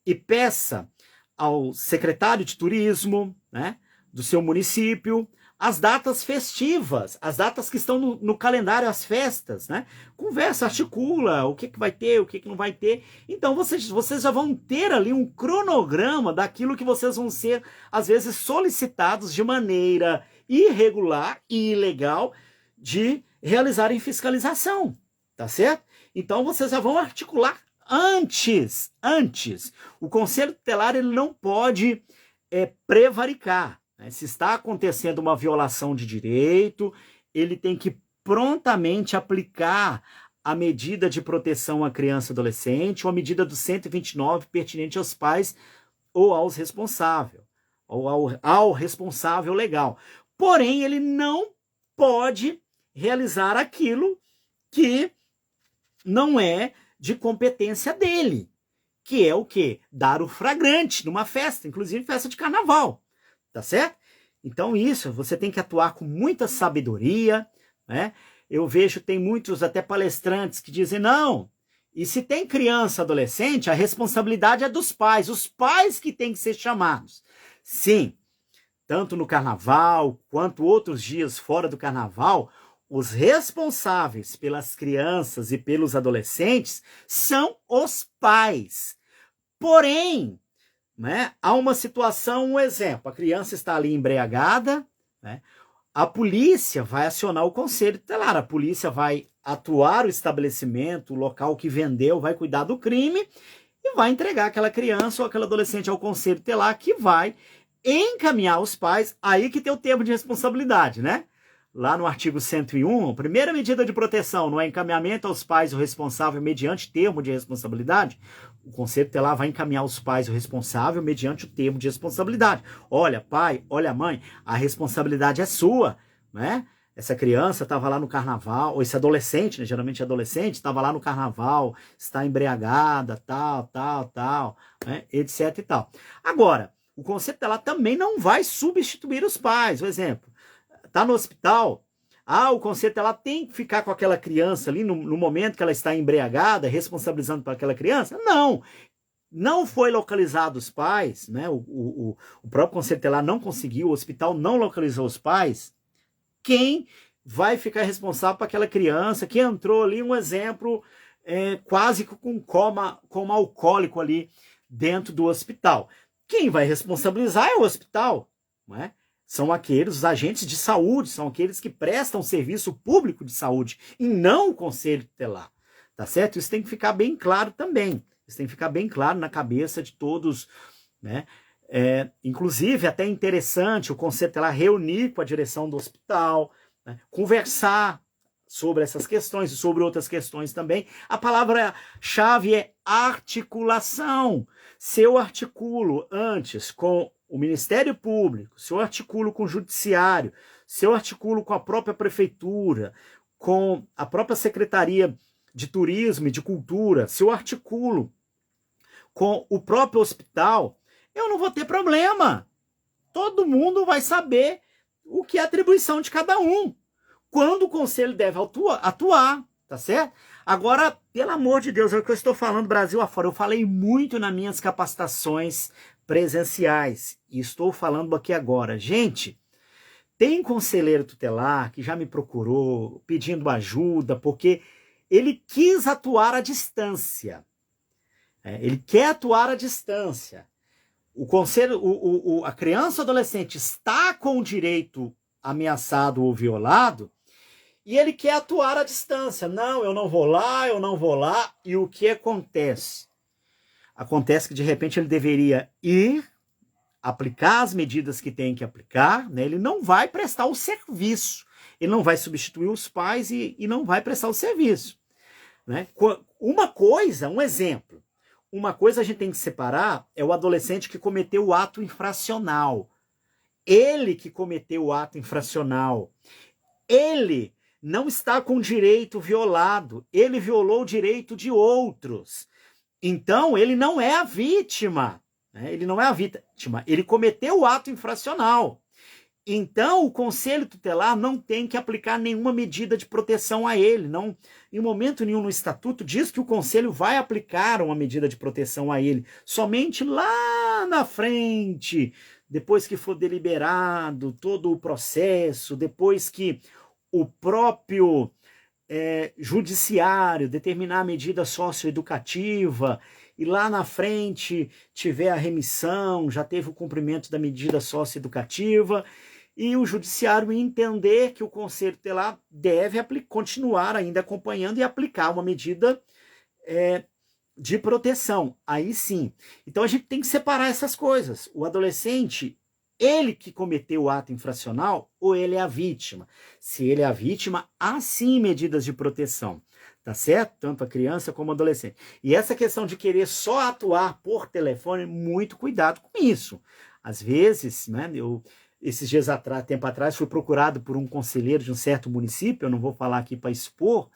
e peça ao secretário de turismo, né, do seu município, as datas festivas, as datas que estão no calendário, as festas, né? Conversa, articula o que vai ter, o que não vai ter. Então vocês já vão ter ali um cronograma daquilo que vocês vão ser, às vezes, solicitados de maneira irregular e ilegal de realizarem fiscalização, tá certo? Então vocês já vão articular antes. O Conselho Tutelar ele não pode prevaricar, né? Se está acontecendo uma violação de direito, ele tem que prontamente aplicar a medida de proteção à criança e adolescente ou a medida do 129 pertinente aos pais ou aos responsáveis, ou ao responsável legal. Porém, ele não pode realizar aquilo que não é de competência dele, que é o quê? Dar o flagrante numa festa, inclusive festa de carnaval, tá certo? Então isso, você tem que atuar com muita sabedoria, né? Eu vejo, tem muitos até palestrantes que dizem, não, e se tem criança, adolescente, a responsabilidade é dos pais, os pais que têm que ser chamados. Sim, tanto no carnaval, quanto outros dias fora do carnaval, os responsáveis pelas crianças e pelos adolescentes são os pais. Porém, né, há uma situação, um exemplo, a criança está ali embriagada, né, a polícia vai acionar o conselho tutelar, a polícia vai atuar o estabelecimento, o local que vendeu, vai cuidar do crime e vai entregar aquela criança ou aquele adolescente ao conselho tutelar que vai encaminhar os pais, aí que tem o termo de responsabilidade, né? Lá no artigo 101, a primeira medida de proteção no encaminhamento aos pais o responsável mediante termo de responsabilidade, o conselho tutelar vai encaminhar os pais o responsável mediante o termo de responsabilidade. Olha, pai, olha, mãe, a responsabilidade é sua, né? Essa criança estava lá no carnaval, ou esse adolescente, né? Geralmente é adolescente, estava lá no carnaval, está embriagada, tal, né? Etc e tal. Agora, o conselho tutelar também não vai substituir os pais. Por exemplo, está no hospital, o conselho tutelar tem que ficar com aquela criança ali no momento que ela está embriagada, responsabilizando para aquela criança? Não foi localizado os pais, né? O próprio conselho tutelar não conseguiu, o hospital não localizou os pais. Quem vai ficar responsável para aquela criança que entrou ali, um exemplo, quase com coma alcoólico ali dentro do hospital? Quem vai responsabilizar é o hospital, não é? São aqueles, os agentes de saúde, são aqueles que prestam serviço público de saúde, e não o conselho tutelar, tá certo? Isso tem que ficar bem claro também, isso tem que ficar bem claro na cabeça de todos, né? Inclusive, até interessante o conselho tutelar reunir com a direção do hospital, né? Conversar sobre essas questões e sobre outras questões também. A palavra-chave é articulação. Se eu articulo antes com o Ministério Público, se eu articulo com o Judiciário, se eu articulo com a própria Prefeitura, com a própria Secretaria de Turismo e de Cultura, se eu articulo com o próprio hospital, eu não vou ter problema. Todo mundo vai saber o que é a atribuição de cada um, quando o conselho deve atuar, tá certo? Agora, pelo amor de Deus, é o que eu estou falando Brasil afora. Eu falei muito nas minhas capacitações presenciais e estou falando aqui agora. Gente, tem conselheiro tutelar que já me procurou pedindo ajuda porque ele quis atuar à distância. Ele quer atuar à distância. O conselho, a criança ou adolescente está com o direito ameaçado ou violado e ele quer atuar à distância. Não, eu não vou lá. E o que acontece? Acontece que de repente ele deveria ir, aplicar as medidas que tem que aplicar, né? Ele não vai prestar o serviço, ele não vai substituir os pais e não vai prestar o serviço, né? Uma coisa, um exemplo, uma coisa a gente tem que separar é o adolescente que cometeu o ato infracional. Ele que cometeu o ato infracional, ele não está com o direito violado, ele violou o direito de outros. Então, ele não é a vítima, né? Ele não é a vítima, ele cometeu o ato infracional. Então, o conselho tutelar não tem que aplicar nenhuma medida de proteção a ele. Não, em momento nenhum no estatuto diz que o conselho vai aplicar uma medida de proteção a ele. Somente lá na frente, depois que for deliberado todo o processo, depois que o próprio judiciário determinar a medida socioeducativa e lá na frente tiver a remissão, já teve o cumprimento da medida socioeducativa, e o judiciário entender que o Conselho Tutelar deve continuar ainda acompanhando e aplicar uma medida de proteção. Aí sim. Então a gente tem que separar essas coisas. O adolescente, ele que cometeu o ato infracional ou ele é a vítima? Se ele é a vítima, há sim medidas de proteção. Tá certo? Tanto a criança como o adolescente. E essa questão de querer só atuar por telefone, muito cuidado com isso. Às vezes, né, esses dias atrás, tempo atrás, fui procurado por um conselheiro de um certo município, eu não vou falar aqui para expor,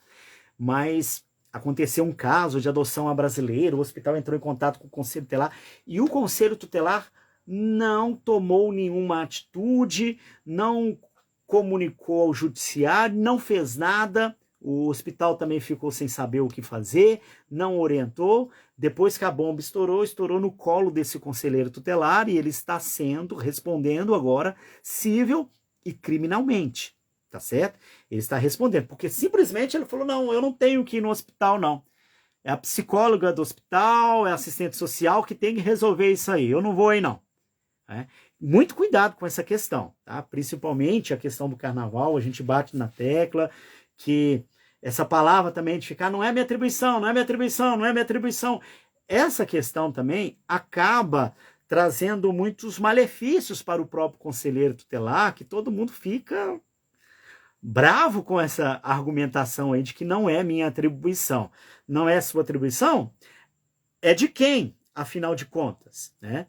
mas aconteceu um caso de adoção a brasileiro, o hospital entrou em contato com o Conselho Tutelar, e o Conselho Tutelar não tomou nenhuma atitude, não comunicou ao judiciário, não fez nada. O hospital também ficou sem saber o que fazer, não orientou. Depois que a bomba estourou no colo desse conselheiro tutelar e ele está respondendo agora civil e criminalmente, tá certo? Ele está respondendo, porque simplesmente ele falou, não, eu não tenho que ir no hospital, não. É a psicóloga do hospital, é a assistente social que tem que resolver isso aí, eu não vou aí, não. Muito cuidado com essa questão, tá? Principalmente a questão do carnaval, a gente bate na tecla que essa palavra também de ficar não é minha atribuição, não é minha atribuição, não é minha atribuição. Essa questão também acaba trazendo muitos malefícios para o próprio conselheiro tutelar, que todo mundo fica bravo com essa argumentação aí de que não é minha atribuição. Não é sua atribuição? É de quem, afinal de contas, né?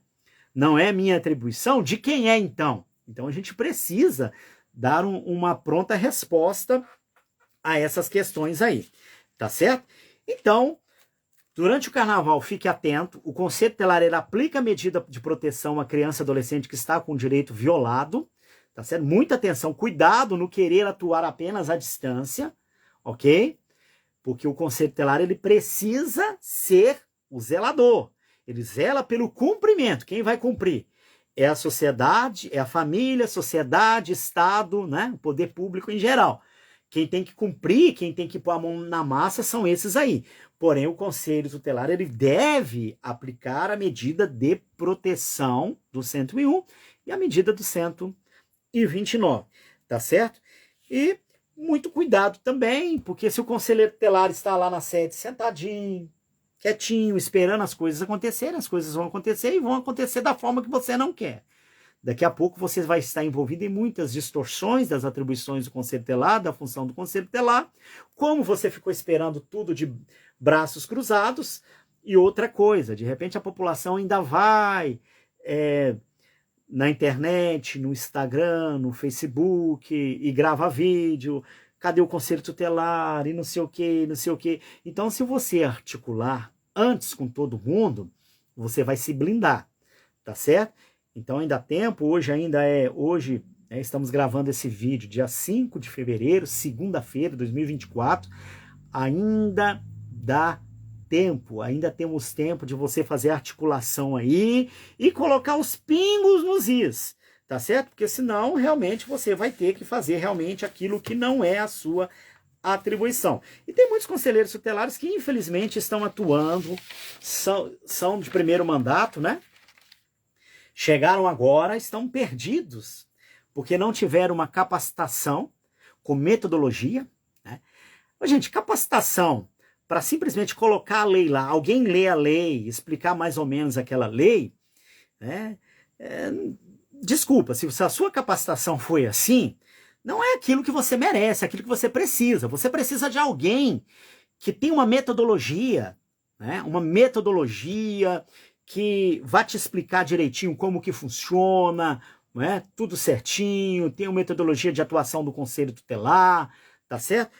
Não é minha atribuição? De quem é, então? Então a gente precisa dar uma pronta resposta a essas questões aí, tá certo? Então, durante o carnaval, fique atento, o Conselho Tutelar ele aplica a medida de proteção à criança e adolescente que está com o direito violado, tá certo? Muita atenção, cuidado no querer atuar apenas à distância, ok? Porque o Conselho Tutelar ele precisa ser o zelador, ele zela pelo cumprimento. Quem vai cumprir? É a sociedade, é a família, sociedade, Estado, né? O poder público em geral. Quem tem que cumprir, quem tem que pôr a mão na massa são esses aí. Porém, o Conselho Tutelar ele deve aplicar a medida de proteção do 101 e a medida do 129, tá certo? E muito cuidado também, porque se o conselheiro tutelar está lá na sede sentadinho, quietinho, esperando as coisas acontecerem, as coisas vão acontecer e vão acontecer da forma que você não quer. Daqui a pouco você vai estar envolvido em muitas distorções das atribuições do Conselho Tutelar, da função do Conselho Tutelar, como você ficou esperando tudo de braços cruzados. E outra coisa, de repente a população ainda vai na internet, no Instagram, no Facebook, e grava vídeo, cadê o Conselho Tutelar, e não sei o que, não sei o que. Então, se você articular antes com todo mundo, você vai se blindar, tá certo? Então ainda há tempo, hoje estamos gravando esse vídeo dia 5 de fevereiro, segunda-feira de 2024, ainda dá tempo, ainda temos tempo de você fazer a articulação aí e colocar os pingos nos is, tá certo? Porque senão realmente você vai ter que fazer realmente aquilo que não é a sua atribuição. E tem muitos conselheiros tutelares que infelizmente estão atuando, são de primeiro mandato, né? Chegaram agora, estão perdidos, porque não tiveram uma capacitação com metodologia, né? Mas, gente, capacitação para simplesmente colocar a lei lá, alguém lê a lei, explicar mais ou menos aquela lei, né? Desculpa, se a sua capacitação foi assim, não é aquilo que você merece, é aquilo que você precisa. Você precisa de alguém que tem uma metodologia, né? Uma metodologia que vai te explicar direitinho como que funciona, não é? Tudo certinho, tem uma metodologia de atuação do Conselho Tutelar, tá certo?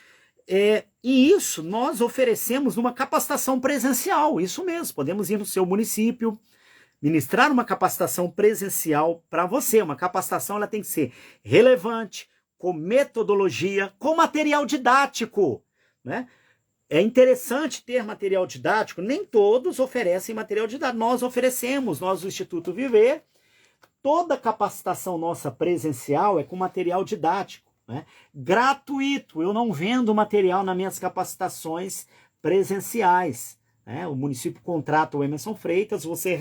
E isso nós oferecemos numa capacitação presencial, isso mesmo, podemos ir no seu município, ministrar uma capacitação presencial para você. Uma capacitação ela tem que ser relevante, com metodologia, com material didático, né? É interessante ter material didático, nem todos oferecem material didático. Nós oferecemos, nós do Instituto Viver, toda capacitação nossa presencial é com material didático, né? Gratuito, eu não vendo material nas minhas capacitações presenciais, né? O município contrata o Emerson Freitas, você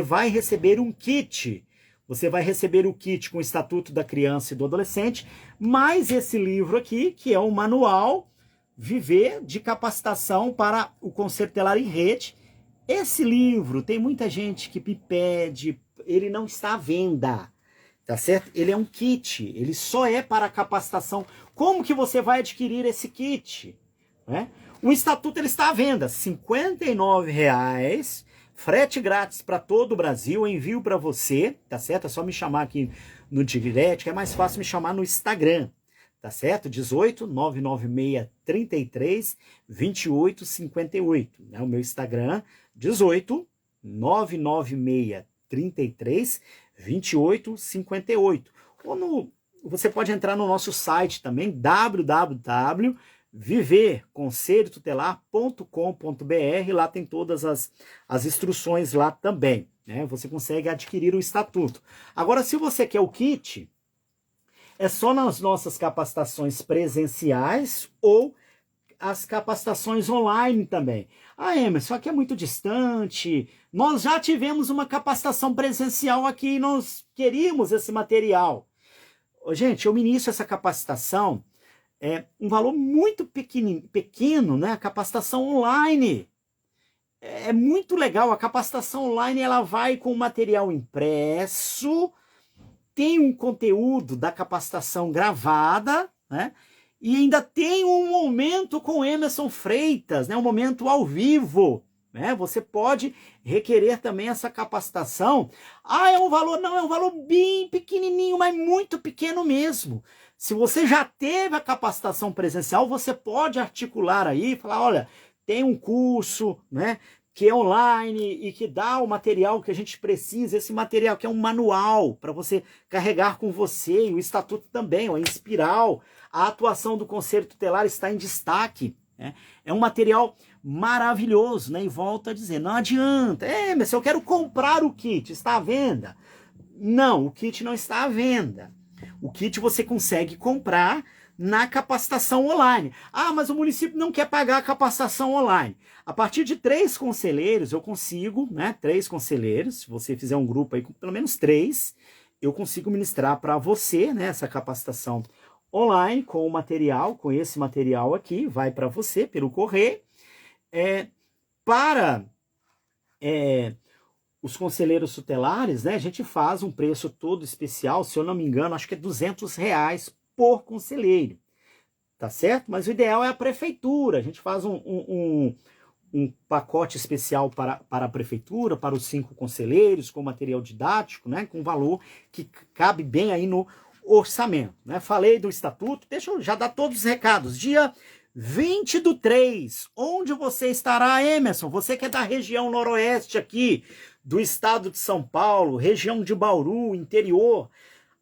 vai receber um kit Você vai receber o kit com o Estatuto da Criança e do Adolescente, mais esse livro aqui, que é o manual Viver de Capacitação para o Conselho Tutelar em Rede. Esse livro, tem muita gente que me pede, ele não está à venda, tá certo? Ele é um kit, ele só é para capacitação. Como que você vai adquirir esse kit? Né? O Estatuto ele está à venda, R$ 59,00, frete grátis para todo o Brasil, envio para você, tá certo? É só me chamar aqui no direct, que é mais fácil me chamar no Instagram, tá certo? 18 996 33 28 58, né? O meu Instagram, 18 996 33 28 58. Ou você pode entrar no nosso site também, www.viverconselhotutelar.com.br, lá tem todas as instruções lá também, né? Você consegue adquirir o estatuto. Agora, se você quer o kit, é só nas nossas capacitações presenciais ou as capacitações online também. Ah, Emerson, aqui é muito distante. Nós já tivemos uma capacitação presencial aqui e nós queríamos esse material. Gente, eu ministro essa capacitação, um valor muito pequeno, né? A capacitação online. É muito legal. A capacitação online ela vai com material impresso, tem um conteúdo da capacitação gravada, né? E ainda tem um momento com Emerson Freitas, né? Um momento ao vivo, né? Você pode requerer também essa capacitação. Ah, é um valor? Não, é um valor bem pequenininho, mas muito pequeno mesmo. Se você já teve a capacitação presencial, você pode articular aí e falar, olha, tem um curso, né? Que é online e que dá o material que a gente precisa, esse material que é um manual para você carregar com você, e o estatuto também, ó, em espiral, a atuação do Conselho Tutelar está em destaque, né? É um material maravilhoso, né? E volto a dizer, não adianta, mas se eu quero comprar o kit, está à venda? Não, o kit não está à venda. O kit você consegue comprar na capacitação online. Ah, mas o município não quer pagar a capacitação online. A partir de 3 conselheiros, eu consigo, né? 3 conselheiros, se você fizer um grupo aí com pelo menos 3, eu consigo ministrar para você, né, essa capacitação online com o material, com esse material aqui, vai para você pelo correio. Para os conselheiros tutelares, né, a gente faz um preço todo especial, se eu não me engano, acho que é R$ 200 por conselheiro, tá certo? Mas o ideal é a prefeitura, a gente faz um pacote especial para a prefeitura, para os 5 conselheiros, com material didático, né, com valor que cabe bem aí no orçamento, né? Falei do estatuto, deixa eu já dar todos os recados. Dia 20/3, onde você estará, Emerson? Você que é da região noroeste aqui, do estado de São Paulo, região de Bauru, interior,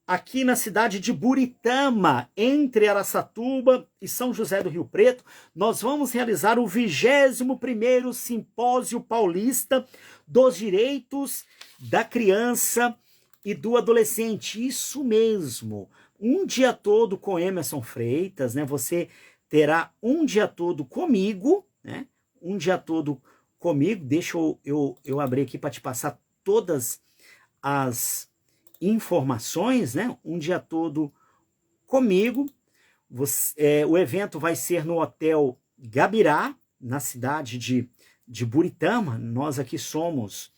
aqui na cidade de Buritama, entre Araçatuba e São José do Rio Preto, nós vamos realizar o 21º Simpósio Paulista dos Direitos da Criança e do Adolescente. Isso mesmo, um dia todo com Emerson Freitas, né? Você terá um dia todo comigo, né? Um dia todo comigo. Deixa eu abrir aqui para te passar todas as informações, né? Um dia todo comigo. O evento vai ser no Hotel Gabirá, na cidade de Buritama. Nós aqui somos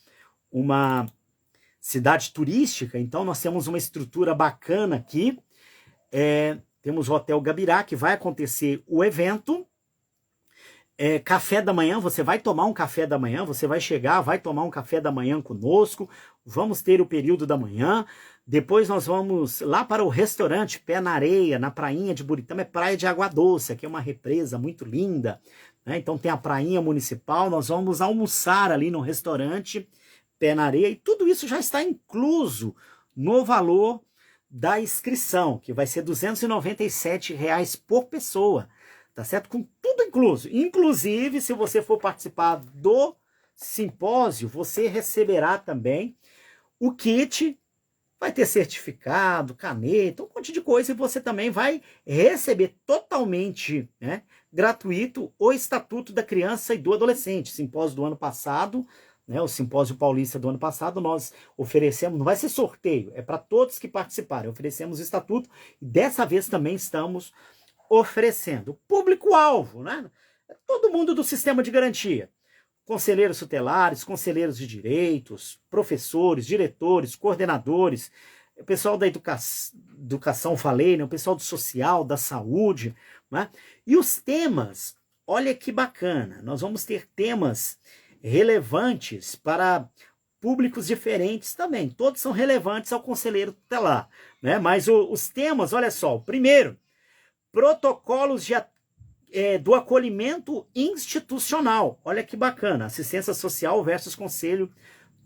uma cidade turística, então nós temos uma estrutura bacana aqui. Temos o Hotel Gabirá, que vai acontecer o evento. Café da manhã, você vai tomar um café da manhã, você vai chegar, vai tomar um café da manhã conosco, vamos ter o período da manhã, depois nós vamos lá para o restaurante Pé na Areia, na prainha de Buritama, é Praia de Água Doce, aqui é uma represa muito linda, né? Então tem a prainha municipal, nós vamos almoçar ali no restaurante Pé na Areia, e tudo isso já está incluso no valor da inscrição, que vai ser R$ 297 por pessoa. Tá certo? Com tudo incluso. Inclusive, se você for participar do simpósio, você receberá também o kit, vai ter certificado, caneta, um monte de coisa, e você também vai receber totalmente, né, gratuito o Estatuto da Criança e do Adolescente. Simpósio do ano passado, né, o Simpósio Paulista do ano passado, nós oferecemos, não vai ser sorteio, é para todos que participarem, oferecemos o estatuto, e dessa vez também estamos oferecendo. Público-alvo, né? Todo mundo do sistema de garantia. Conselheiros tutelares, conselheiros de direitos, professores, diretores, coordenadores, o pessoal da educação, falei, né? O pessoal do social, da saúde, né? E os temas, olha que bacana, nós vamos ter temas relevantes para públicos diferentes também, todos são relevantes ao conselheiro tutelar, né? Mas os temas, olha só, o primeiro, protocolos do acolhimento institucional, olha que bacana, assistência social versus conselho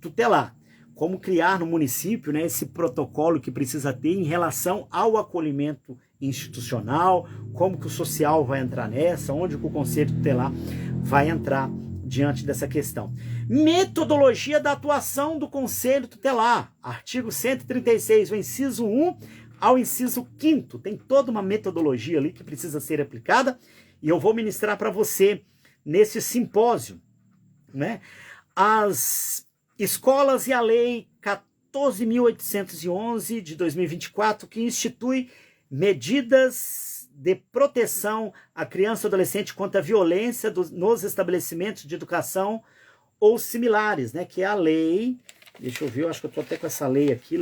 tutelar, como criar no município, né, esse protocolo que precisa ter em relação ao acolhimento institucional, como que o social vai entrar nessa, onde que o conselho tutelar vai entrar diante dessa questão. Metodologia da atuação do conselho tutelar, artigo 136, o inciso 1 ao inciso 5º, tem toda uma metodologia ali que precisa ser aplicada, e eu vou ministrar para você nesse simpósio, né, as escolas e a lei 14.811 de 2024, que institui medidas de proteção à criança e adolescente contra a violência nos estabelecimentos de educação ou similares, né? Que é a lei, deixa eu ver, eu acho que eu estou até com essa lei aqui,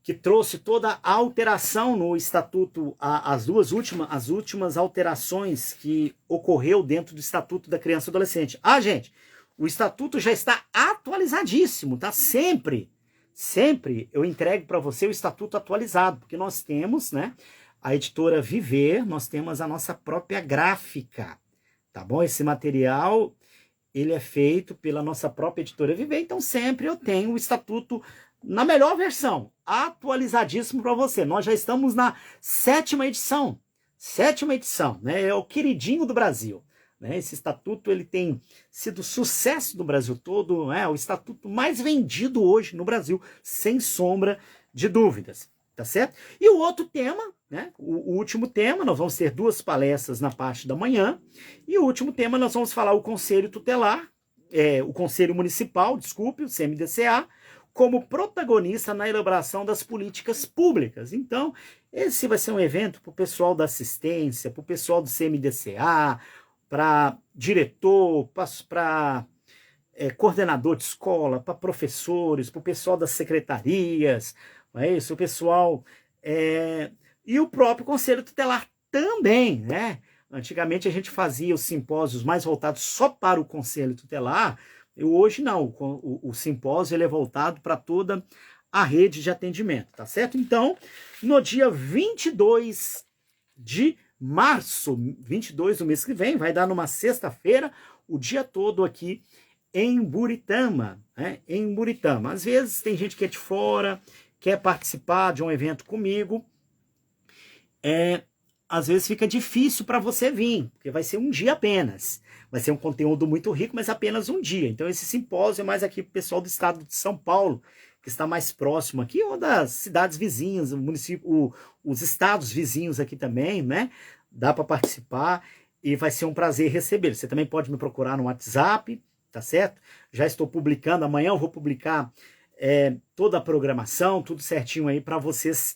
que trouxe toda a alteração no estatuto, as últimas alterações que ocorreu dentro do Estatuto da Criança e Adolescente. Gente, o estatuto já está atualizadíssimo, tá? Sempre eu entrego para você o estatuto atualizado, porque nós temos, né, a editora Viver, nós temos a nossa própria gráfica, tá bom? Esse material, ele é feito pela nossa própria editora Viver, então sempre eu tenho o estatuto na melhor versão, atualizadíssimo para você. Nós já estamos na 7ª edição, né? É o queridinho do Brasil. Esse estatuto ele tem sido sucesso no Brasil todo, é o estatuto mais vendido hoje no Brasil, sem sombra de dúvidas, tá certo? E o outro tema, né, o último tema, nós vamos ter 2 palestras na parte da manhã, e o último tema nós vamos falar o Conselho Tutelar, o Conselho Municipal, desculpe, o CMDCA, como protagonista na elaboração das políticas públicas. Então, esse vai ser um evento para o pessoal da assistência, para o pessoal do CMDCA, para diretor, para coordenador de escola, para professores, para o pessoal das secretarias, não é isso? O pessoal e o próprio Conselho Tutelar também, né? Antigamente a gente fazia os simpósios mais voltados só para o Conselho Tutelar, e hoje não, o simpósio ele é voltado para toda a rede de atendimento, tá certo? Então, no dia 22 de março, 22 do mês que vem, vai dar numa sexta-feira, o dia todo aqui em Buritama, né? Em Buritama. Às vezes tem gente que é de fora, quer participar de um evento comigo, às vezes fica difícil para você vir, porque vai ser um dia apenas. Vai ser um conteúdo muito rico, mas apenas um dia. Então esse simpósio é mais aqui para o pessoal do estado de São Paulo, que está mais próximo aqui, ou das cidades vizinhas, o município, os estados vizinhos aqui também, né? Dá para participar e vai ser um prazer receber. Você também pode me procurar no WhatsApp, tá certo? Já estou publicando, amanhã eu vou publicar toda a programação, tudo certinho aí para vocês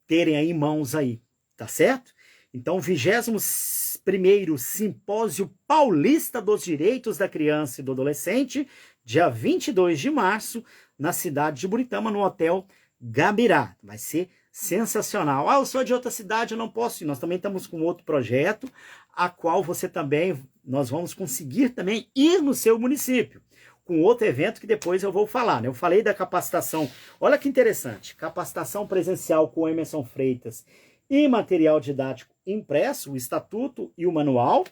terem aí em mãos aí, tá certo? Então, 21º Simpósio Paulista dos Direitos da Criança e do Adolescente, dia 22 de março, na cidade de Buritama, no Hotel Gabirá. Vai ser sensacional. Eu sou de outra cidade, eu não posso ir. Nós também estamos com outro projeto, a qual você também, nós vamos conseguir também ir no seu município, com outro evento que depois eu vou falar, né? Eu falei da capacitação, olha que interessante, capacitação presencial com Emerson Freitas e material didático impresso, o estatuto e o manual,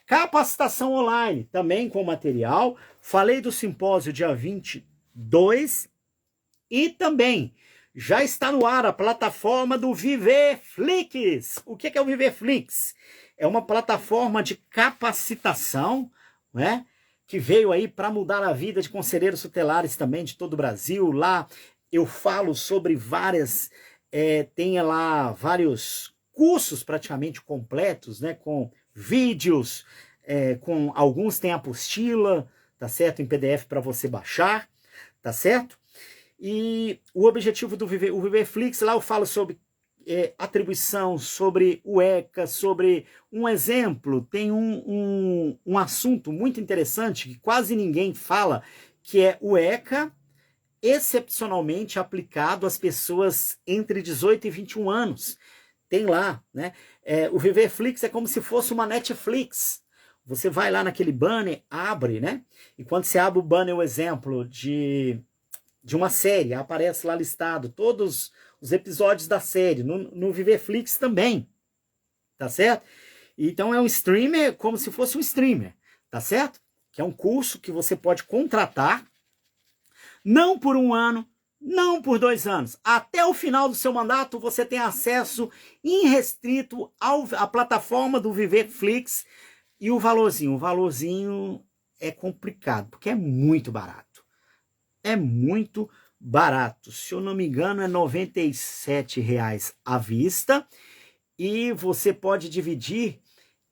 capacitação online, também com material, falei do simpósio dia 22, e também já está no ar a plataforma do Viverflix. O que é o Viverflix? É uma plataforma de capacitação, né, que veio aí para mudar a vida de conselheiros tutelares também de todo o Brasil. Lá eu falo sobre tem lá vários cursos praticamente completos, né, com vídeos, com alguns tem apostila, tá certo? Em PDF para você baixar, tá certo? E o objetivo do o Viverflix, lá eu falo sobre atribuição, sobre o ECA, sobre um exemplo, tem um assunto muito interessante que quase ninguém fala, que é o ECA excepcionalmente aplicado às pessoas entre 18 e 21 anos. Tem lá, né? O Viverflix é como se fosse uma Netflix. Você vai lá naquele banner, abre, né? E quando você abre o banner, o exemplo de uma série, aparece lá listado todos os episódios da série, no Viverflix também, tá certo? Então é um streamer como se fosse um streamer, tá certo? Que é um curso que você pode contratar, não por 1 ano, não por 2 anos. Até o final do seu mandato você tem acesso irrestrito à plataforma do Viverflix. E o valorzinho é complicado, porque é muito barato. É muito barato. Se eu não me engano, é R$ 97,00 à vista. E você pode dividir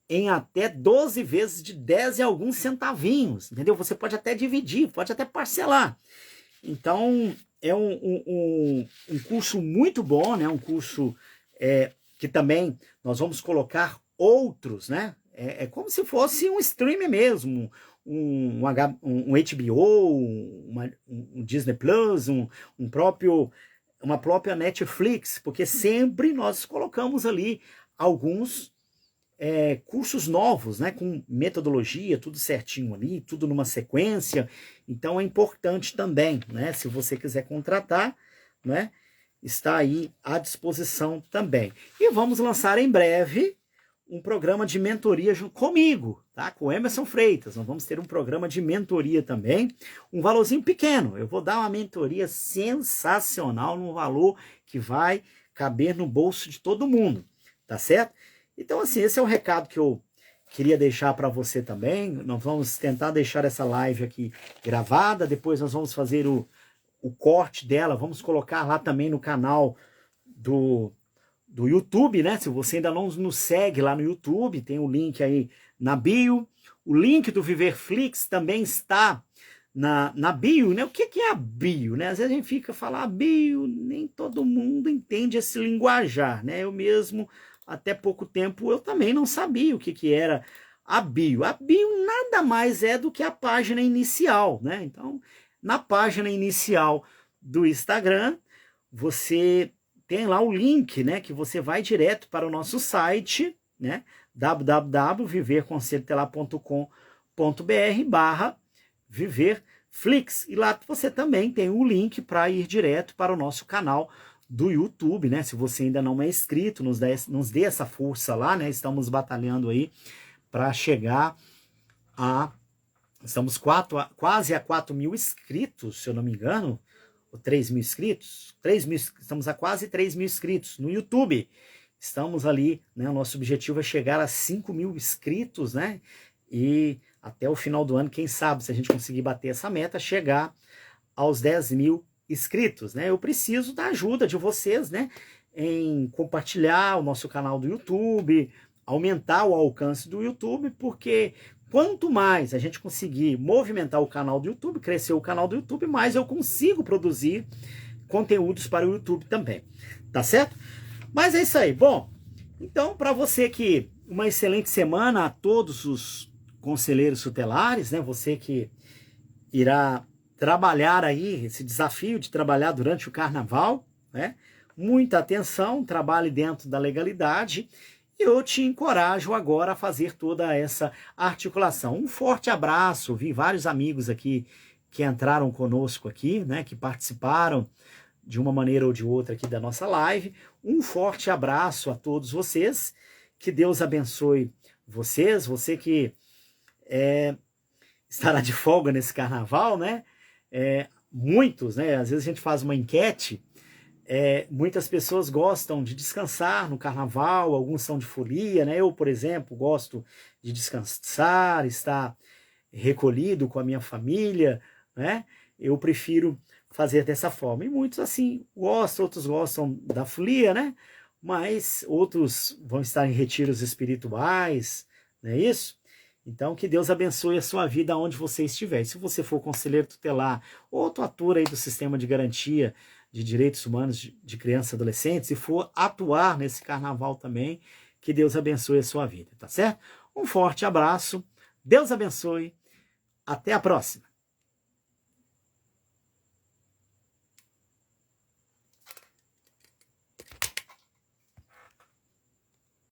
em até 12 vezes de 10 e alguns centavinhos, entendeu? Você pode até dividir, pode até parcelar. Então, é um curso muito bom, né? Um curso que também nós vamos colocar outros, né? É como se fosse um streaming mesmo, um HBO, um Disney Plus, uma própria Netflix, porque sempre nós colocamos ali alguns cursos novos, né, com metodologia, tudo certinho ali, tudo numa sequência. Então é importante também, né, se você quiser contratar, né, está aí à disposição também. E vamos lançar em breve um programa de mentoria comigo, tá? Com o Emerson Freitas. Nós vamos ter um programa de mentoria também, um valorzinho pequeno. Eu vou dar uma mentoria sensacional, num valor que vai caber no bolso de todo mundo, tá certo? Então, assim, esse é o recado que eu queria deixar para você também. Nós vamos tentar deixar essa live aqui gravada, depois nós vamos fazer o corte dela, vamos colocar lá também no canal do YouTube, né? Se você ainda não nos segue lá no YouTube, tem o link aí na bio. O link do Viverflix também está na bio, né? O que é a bio, né? Às vezes a gente fica falando bio, nem todo mundo entende esse linguajar, né? Eu mesmo, até pouco tempo, eu também não sabia o que era a bio. A bio nada mais é do que a página inicial, né? Então, na página inicial do Instagram, você tem lá o link, né, que você vai direto para o nosso site, né, www.viverconselhotelar.com.br/viverflix, e lá você também tem o link para ir direto para o nosso canal do YouTube, né? Se você ainda não é inscrito, nos dê essa força lá, né? Estamos batalhando aí para chegar estamos quase a 4.000 inscritos, se eu não me engano, 3.000 inscritos, estamos a quase 3.000 inscritos no YouTube. Estamos ali, né? O nosso objetivo é chegar a 5.000 inscritos, né? E até o final do ano, quem sabe, se a gente conseguir bater essa meta, chegar aos 10.000 inscritos, né? Eu preciso da ajuda de vocês, né? Em compartilhar o nosso canal do YouTube, aumentar o alcance do YouTube, porque quanto mais a gente conseguir movimentar o canal do YouTube, crescer o canal do YouTube, mais eu consigo produzir conteúdos para o YouTube também, tá certo? Mas é isso aí. Bom, então para você que uma excelente semana a todos os conselheiros tutelares, né? Você que irá trabalhar aí, esse desafio de trabalhar durante o carnaval, né? Muita atenção, trabalhe dentro da legalidade. Eu te encorajo agora a fazer toda essa articulação. Um forte abraço, vi vários amigos aqui que entraram conosco aqui, né, que participaram de uma maneira ou de outra aqui da nossa live. Um forte abraço a todos vocês, que Deus abençoe vocês, você que estará de folga nesse carnaval, né? Muitos, né? Às vezes a gente faz uma enquete. Muitas pessoas gostam de descansar no carnaval, alguns são de folia, né? Eu, por exemplo, gosto de descansar, estar recolhido com a minha família, né? Eu prefiro fazer dessa forma. E muitos, assim, gostam, outros gostam da folia, né? Mas outros vão estar em retiros espirituais, não é isso? Então, que Deus abençoe a sua vida onde você estiver. E se você for conselheiro tutelar ou atuator aí do sistema de garantia de direitos humanos de crianças e adolescentes e for atuar nesse carnaval também, que Deus abençoe a sua vida, tá certo? Um forte abraço, Deus abençoe, até a próxima!